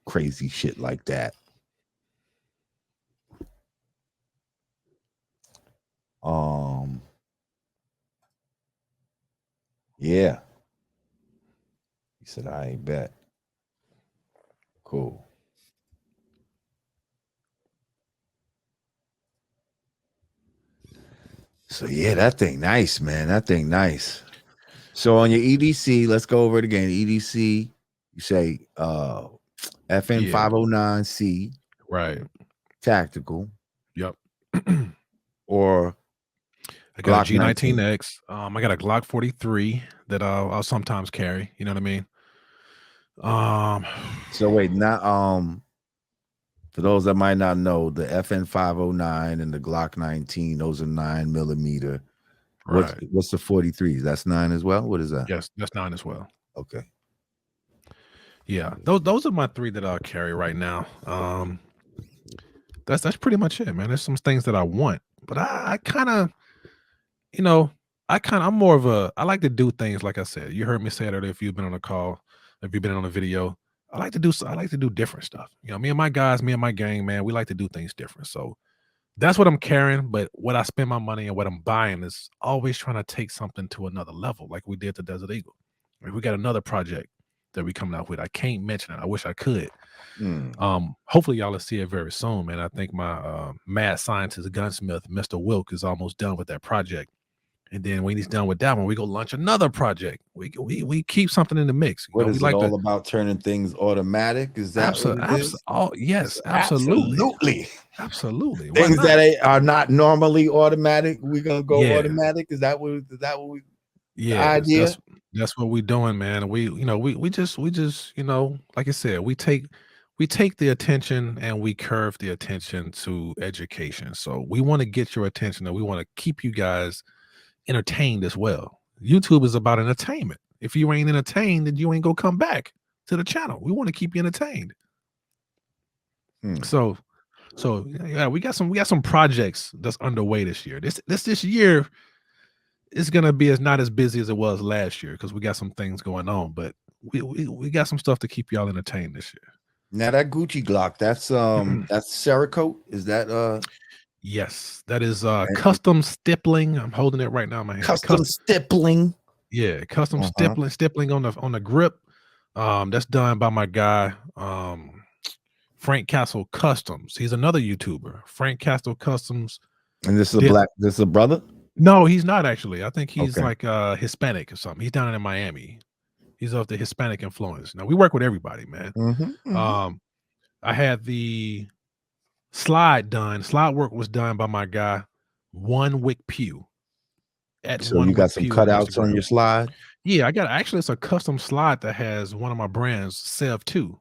crazy shit like that. Yeah. He said, I ain't bet. Cool. So yeah, that thing nice, man. That thing nice. So on your EDC, let's go over it again. EDC, you say FN 509C. Right. Tactical. Yep. Or I got a G19X. I got a Glock 43 that I'll sometimes carry. You know what I mean? So wait, not for those that might not know, the FN 509 and the Glock 19, those are 9mm. Right. What's the 43s? That's 9 as well. What is that? Yes, that's 9 as well. Okay. Yeah, those are my 3 that I'll carry right now. That's pretty much it, man. There's some things that I want, but I kind of, I'm more of a, I like to do things like I said. You heard me say it earlier. If you've been on a call, if you've been on a video, I like to do different stuff. Me and my guys, me and my gang, man, we like to do things different. So that's what I'm carrying. But what I spend my money and what I'm buying is always trying to take something to another level, like we did the Desert Eagle. We got another project that we coming out with. I can't mention it. I wish I could. Hopefully y'all will see it very soon, man. I think my mad scientist gunsmith, Mr. Wilk, is almost done with that project. And then when he's done with that one, we go launch another project. We keep something in the mix. What is We it like all to about? Turning things automatic? Is that what it is? yes, absolutely. Absolutely. Absolutely. Why Things not? that are not normally automatic, we're gonna go Yeah. automatic. Is that what we the Yeah, idea? that's what we're doing, man. We just, like I said, we take the attention and we curve the attention to education. So we want to get your attention and we want to keep you guys entertained as well. YouTube is about entertainment. If you ain't entertained, then you ain't gonna come back to the channel. We want to keep you entertained. So yeah, we got some projects that's underway this year. This year is gonna be not as busy as it was last year because we got some things going on, but we got some stuff to keep y'all entertained this year. Now that Gucci Glock, that's Cerakote. Is that Yes, that is custom stippling. I'm holding it right now in my hand. custom stippling? Yeah, custom stippling on the grip. That's done by my guy, Frank Castle Customs. He's another YouTuber. Frank Castle Customs. And this is this is a brother? No, he's not actually. I think he's Okay. like Hispanic or something. He's down in Miami. He's of the Hispanic influence. Now we work with everybody, man. I had the slide done. Slide work was done by my guy, One Wick Pew. So you got some cutouts on your slide? Yeah, I got actually it's a custom slide that has one of my brands, Sev 2.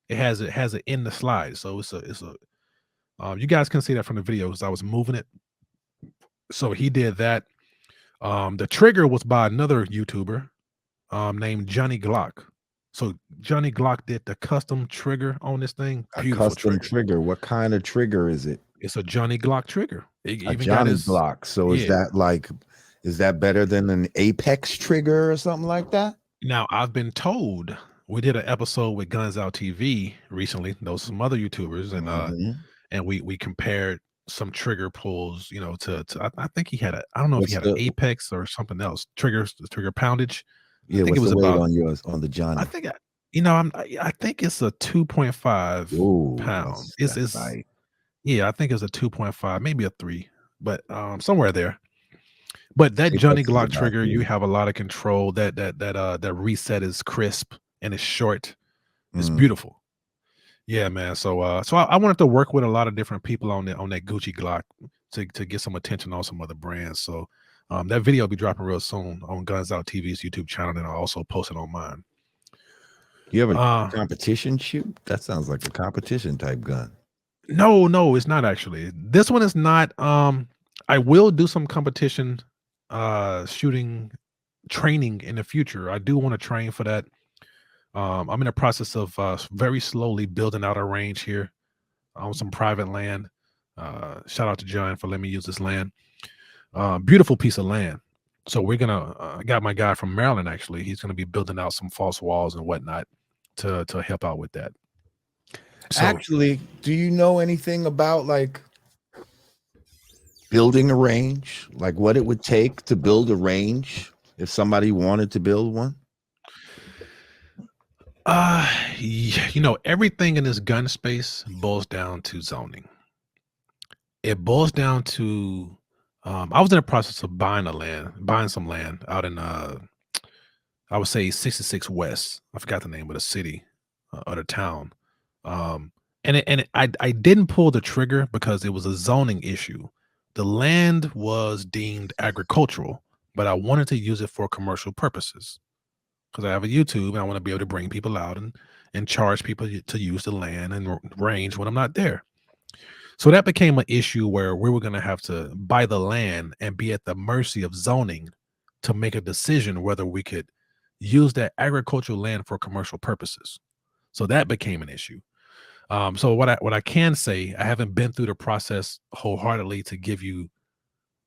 It has it in the slide. So it's a you guys can see that from the videos. I was moving it. So he did that. The trigger was by another YouTuber named Johnny Glock. So Johnny Glock did the custom trigger on this thing. Beautiful A custom trigger. What kind of trigger is it? It's a Johnny Glock trigger. It A even Johnny got his, Glock. So yeah. is that better than an Apex trigger or something like that? Now I've been told, we did an episode with Guns Out TV recently. Those some other YouTubers, and we compared some trigger pulls, to I think he had I don't know if he had an Apex or something else. Trigger poundage. Yeah, I think what's it was the weight about on yours on the Johnny? I think I think it's a 2.5 pounds. It's right. Yeah, I think it's a 2.5, maybe a 3, but somewhere there. But that Apex Johnny is Glock about trigger, 3. you have a lot of control. That reset is crisp and it's short. It's beautiful. Yeah, man. So I wanted to work with a lot of different people on that Gucci Glock to get some attention on some other brands. So that video will be dropping real soon on Guns Out TV's YouTube channel, and I'll also post it on mine. You have a competition shoot? That sounds like a competition type gun. No, it's not actually. This one is not. I will do some competition shooting training in the future. I do want to train for that. I'm in the process of very slowly building out a range here on some private land. Shout out to John for letting me use this land. Beautiful piece of land. So we're gonna I got my guy from Maryland, actually. He's gonna be building out some false walls and whatnot to help out with that. So, actually, do you know anything about like building a range? Like what it would take to build a range if somebody wanted to build one? Everything in this gun space boils down to zoning. It boils down to I was in the process of buying some land out in I would say 66 West. I forgot the name of the city or the town. I didn't pull the trigger because it was a zoning issue. The land was deemed agricultural, but I wanted to use it for commercial purposes because I have a YouTube and I want to be able to bring people out and charge people to use the land and range when I'm not there. So that became an issue where we were going to have to buy the land and be at the mercy of zoning to make a decision whether we could use that agricultural land for commercial purposes. So that became an issue. So what I can say, I haven't been through the process wholeheartedly to give you,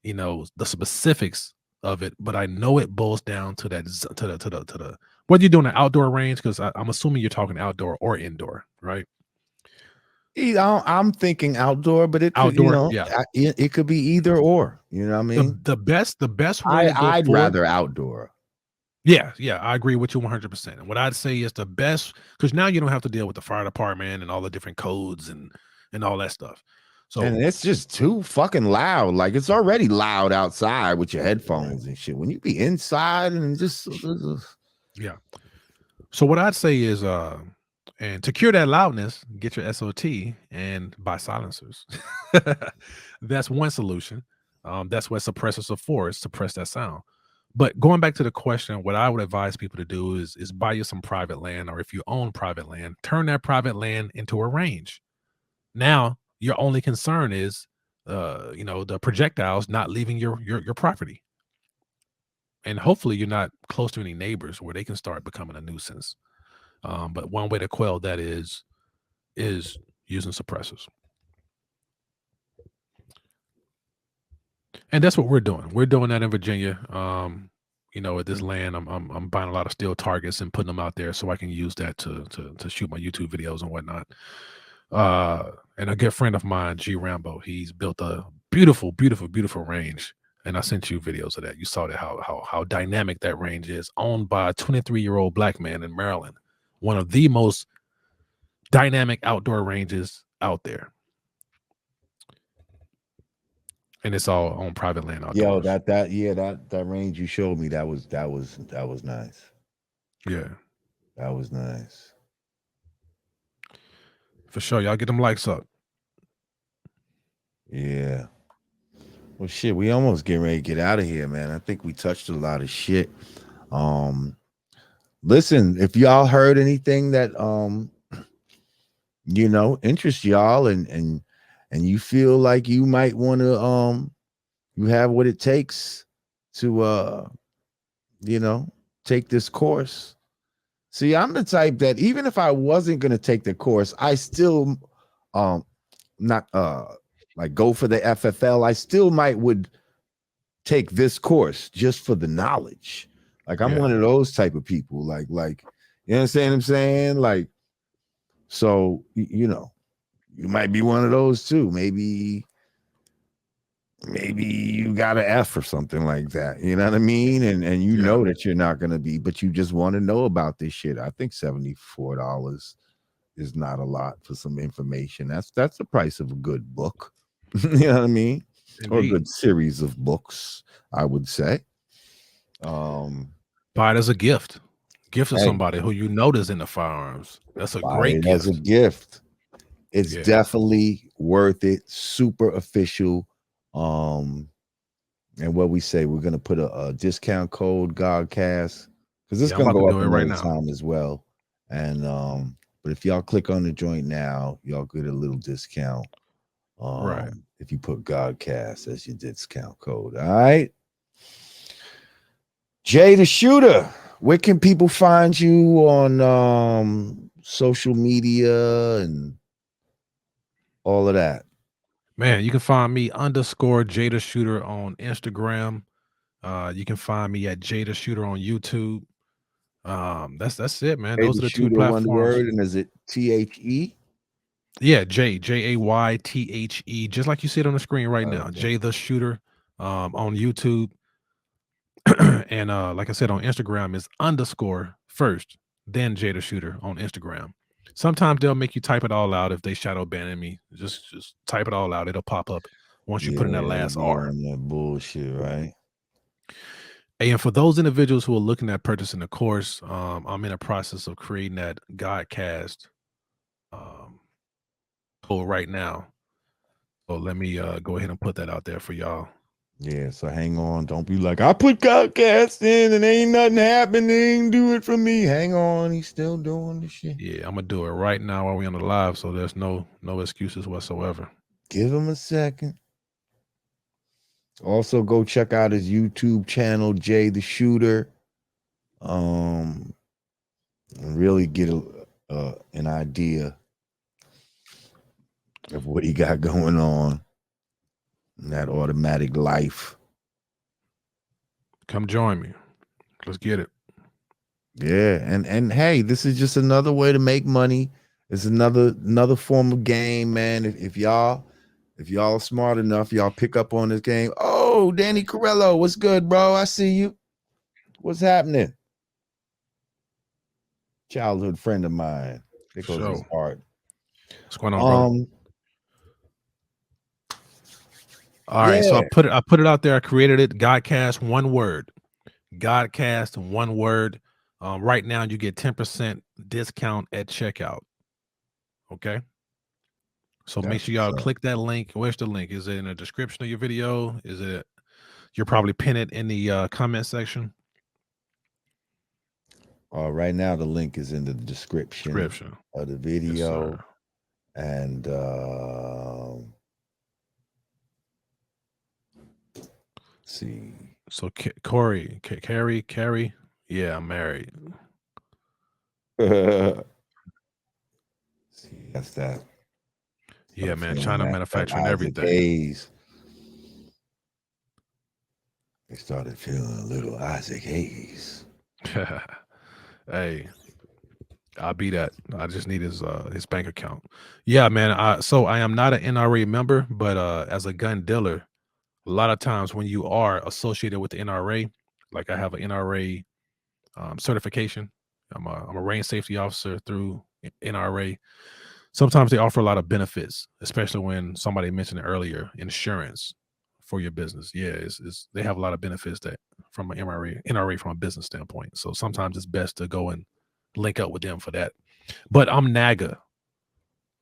the specifics of it, but I know it boils down to that to the whether you're doing an outdoor range, because I'm assuming you're talking outdoor or indoor, right? I'm thinking outdoor, but it could, outdoor, it could be either or. You know what I mean? The best way to go I'd forward, rather outdoor. Yeah, I agree with you 100%. And what I'd say is the best, because now you don't have to deal with the fire department and all the different codes and all that stuff. So and it's just too fucking loud. Like it's already loud outside with your headphones and shit. When you be inside and just yeah. So what I'd say is, and to cure that loudness, get your SOT and buy silencers. That's one solution. That's what suppressors are for, is suppress that sound. But going back to the question, what I would advise people to do is buy you some private land, or if you own private land, turn that private land into a range. Now your only concern is, the projectiles not leaving your property, and hopefully you're not close to any neighbors where they can start becoming a nuisance. But one way to quell that is using suppressors. And that's what we're doing. We're doing that in Virginia. At this land, I'm buying a lot of steel targets and putting them out there so I can use that to shoot my YouTube videos and whatnot. And a good friend of mine, G Rambo, he's built a beautiful, beautiful, beautiful range. And I sent you videos of that. You saw that how dynamic that range is, owned by a 23-year-old black man in Maryland, one of the most dynamic outdoor ranges out there. And it's all on private land outdoors. that range you showed me, that was nice. Yeah. That was nice. For sure. Y'all get them likes up. Yeah. Well, shit, we almost getting ready to get out of here, man. I think we touched a lot of shit. Listen, if y'all heard anything that interest y'all and you feel like you might want to you have what it takes to take this course. See, I'm the type that even if I wasn't going to take the course, I still not like go for the FFL. I still would take this course just for the knowledge. Like I'm one of those type of people. Like you understand what I'm saying? Like, so you might be one of those too. Maybe you got an F or something like that. You know what I mean? And know that you're not gonna be, but you just want to know about this shit. I think $74 is not a lot for some information. That's the price of a good book. You know what I mean? Indeed. Or a good series of books, I would say. Buy it as a gift. Gift to somebody who you know is into firearms. That's a great gift. As a gift. It's definitely worth it. Super official. And what we say, we're gonna put a discount code, Godcast, because it's gonna go up right now time as well. And but if y'all click on the joint now, y'all get a little discount. Right. If you put Godcast as your discount code. All right. Jay the Shooter, where can people find you on social media and all of that? Man, you can find me _Jada Shooter on Instagram. You can find me at Jada Shooter on YouTube. That's it, man. Those are the two platforms. One word, and is it THE? Yeah, JAYTHE, just like you see it on the screen right now. Jay the Shooter on YouTube. And like I said, on Instagram is _ first, then Jay the Shooter on Instagram. Sometimes they'll make you type it all out if they shadow banning me. Just type it all out. It'll pop up once you put in that last R. That bullshit, right? And for those individuals who are looking at purchasing the course, I'm in a process of creating that Godcast code right now. So let me go ahead and put that out there for y'all. Yeah, so hang on. Don't be like, I put Godcast in and ain't nothing happening. Do it for me. Hang on. He's still doing the shit. Yeah, I'm going to do it right now while we're on the live, so there's no excuses whatsoever. Give him a second. Also, go check out his YouTube channel, Jay the Shooter. And really get an idea of what he got going on in that automatic life. Come join me. Let's get it. Yeah, and hey, this is just another way to make money. It's another form of game, man. If y'all smart enough, y'all pick up on this game. Oh, Danny Corello, what's good, bro? I see you. What's happening? Childhood friend of mine. There goes his heart. What's going on, bro? All right, so I put it out there. I created it. Godcast, one word. Godcast, one word. Right now you get 10% discount at checkout. Okay. So make sure y'all click that link. Where's the link? Is it in the description of your video? Is it? You'll probably pin it in the comment section. Right now the link is in the description of the video. Yes, and see. So Carrie, yeah, I'm married. See, that's that. Yeah, man. China manufacturing everything. Hayes. They started feeling a little Isaac Hayes. Hey, I'll be that. I just need his bank account. Yeah, man. So I am not an NRA member, but as a gun dealer, a lot of times when you are associated with the NRA, like I have an NRA certification. I'm a range safety officer through NRA. Sometimes they offer a lot of benefits, especially when somebody mentioned it earlier, insurance for your business. Yeah, they have a lot of benefits that from an NRA from a business standpoint. So sometimes it's best to go and link up with them for that. But I'm NAGA.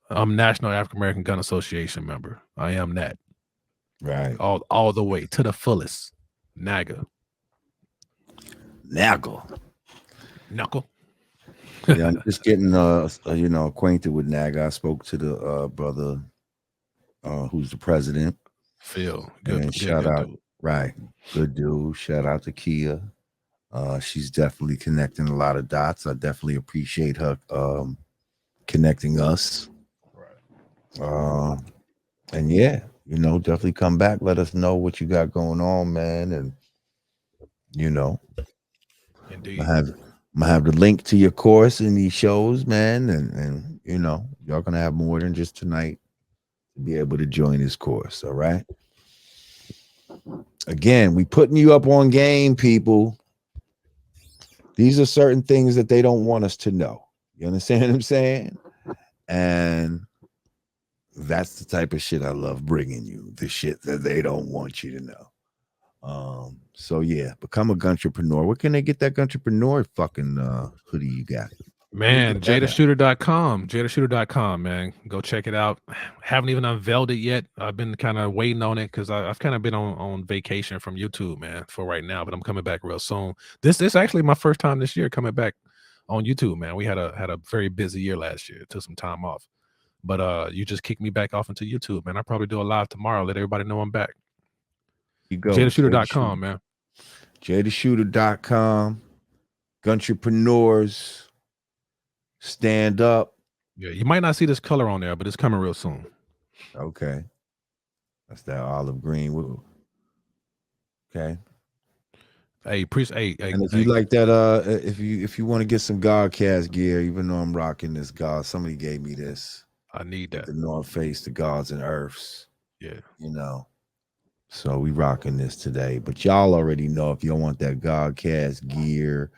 I'm National African American Gun Association member. I am that. Right. All the way to the fullest. NAGA. Knuckle. Yeah, I'm just getting acquainted with NAGA. I spoke to the brother who's the president. Phil. Good shout out. Dude. Right. Good dude. Shout out to Kia. She's definitely connecting a lot of dots. I definitely appreciate her connecting us. Right. And yeah, definitely come back. Let us know what you got going on, man. And Indeed. I'm gonna have the link to your course in these shows, man. And y'all gonna have more than just tonight to be able to join this course. All right. Again, we putting you up on game, people. These are certain things that they don't want us to know. You understand what I'm saying? And that's the type of shit I love bringing you, the shit that they don't want you to know. So yeah, become a guntrepreneur. Where can they get that guntrepreneur fucking hoodie you got? Man, jadashooter.com, man. Go check it out. Haven't even unveiled it yet. I've been kind of waiting on it because I've kind of been on vacation from YouTube, man, for right now, but I'm coming back real soon. This is actually my first time this year coming back on YouTube, man. We had a very busy year last year. Took some time off. But you just kicked me back off into YouTube, man. I'll probably do a live tomorrow. Let everybody know I'm back. You go. Jadashooter.com, man. Jadashooter.com. Guntrepreneurs. Stand up. Yeah, you might not see this color on there, but it's coming real soon. Okay. That's that olive green. Okay. Hey, and if you like that, if you want to get some Godcast gear, even though I'm rocking this God, somebody gave me this. I need that. The North Face, the Gods and Earths. Yeah. So we rocking this today. But y'all already know if you want that Godcast gear,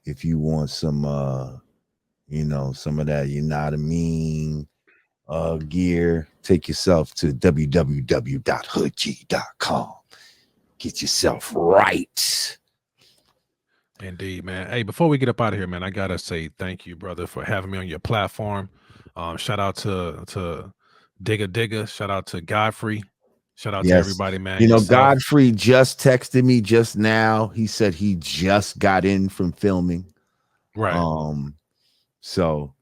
if you want some some of that, gear, take yourself to www.hoodg.com. Get yourself right. Indeed, man. Hey, before we get up out of here, man, I gotta say thank you, brother, for having me on your platform. Shout out to Digga. Shout out to Godfrey. Shout out to everybody, man. Godfrey just texted me just now. He said he just got in from filming. Right. So,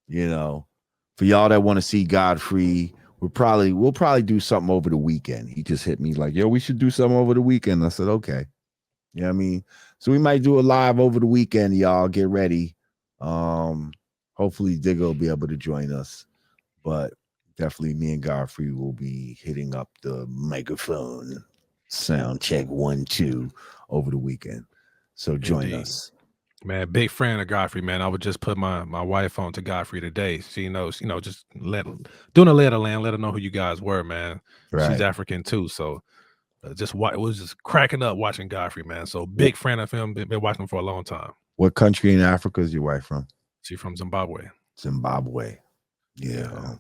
for y'all that want to see Godfrey, we'll probably do something over the weekend. He just hit me like, yo, we should do something over the weekend. I said, okay. You know what I mean? So we might do a live over the weekend, y'all. Get ready. Hopefully Digga will be able to join us. But definitely me and Godfrey will be hitting up the microphone sound check 1, 2 over the weekend. So join us. Man, big fan of Godfrey, man. I would just put my wife on to Godfrey today. She knows, just doing a lay of the land, let her know who you guys were, man. Right. She's African too, so it was just cracking up watching Godfrey, man. So big fan of him. Been watching him for a long time. What country in Africa is your wife from? She's from Zimbabwe. Zimbabwe. Yeah.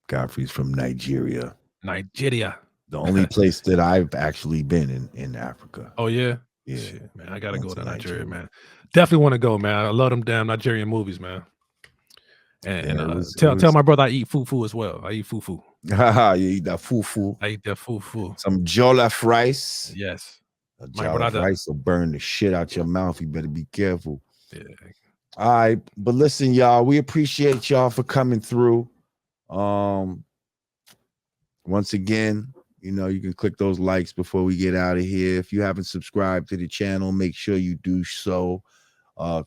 Godfrey's from Nigeria. Nigeria. The only place that I've actually been in Africa. Oh yeah. Yeah. Shit, man, I gotta Went go to to Nigeria, Nigeria. man. Definitely want to go, man. I love them damn Nigerian movies, man. And, Yeah, tell my brother I eat fufu as well. I eat fufu. Haha, you eat that fufu. I eat that fufu. Some jollof rice. Yes. A My jollof brother. rice will burn the shit out your mouth. You better be careful. Yeah. All right, but listen, y'all, we appreciate y'all for coming through. Once again, you know, you can click those likes before we get out of here. If you haven't subscribed to the channel, make sure you do so.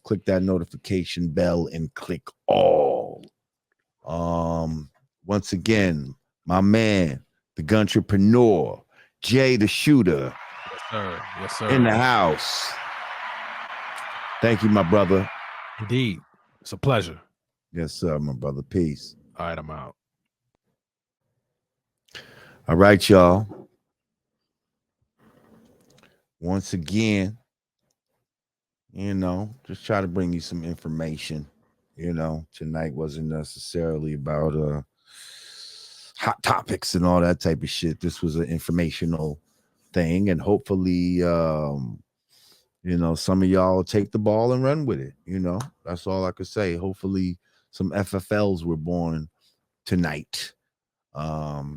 Click that notification bell and click all. Once again, my man, the Guntrepreneur, Jay the Shooter. Yes, sir. Yes, sir. In the house. Thank you, my brother. Indeed. It's a pleasure. Yes, sir, my brother. Peace. All right, I'm out. All right, y'all. Once again, you know, just try to bring you some information. You know, tonight wasn't necessarily about hot topics and all that type of shit. This was an informational thing, and hopefully, you know, some of y'all will take the ball and run with it. You know, that's all I could say. Hopefully, some FFLs were born tonight, or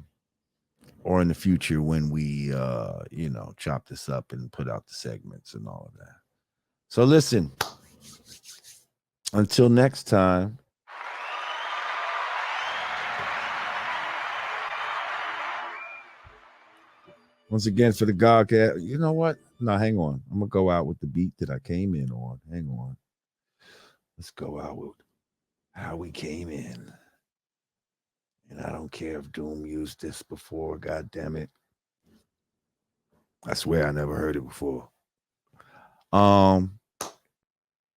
in the future when we, you know, chop this up and put out the segments and all of that. So listen, until next time. Once again for the Godcast, you know what? No, hang on. I'm gonna go out with the beat that I came in on. Hang on. Let's go out with how we came in. And I don't care if Doom used this before. God damn it. I swear I never heard it before.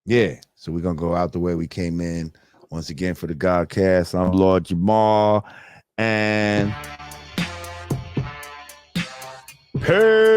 Yeah. So we're gonna go out the way we came in. Once again for the Godcast, I'm Lord Jamar, and peace.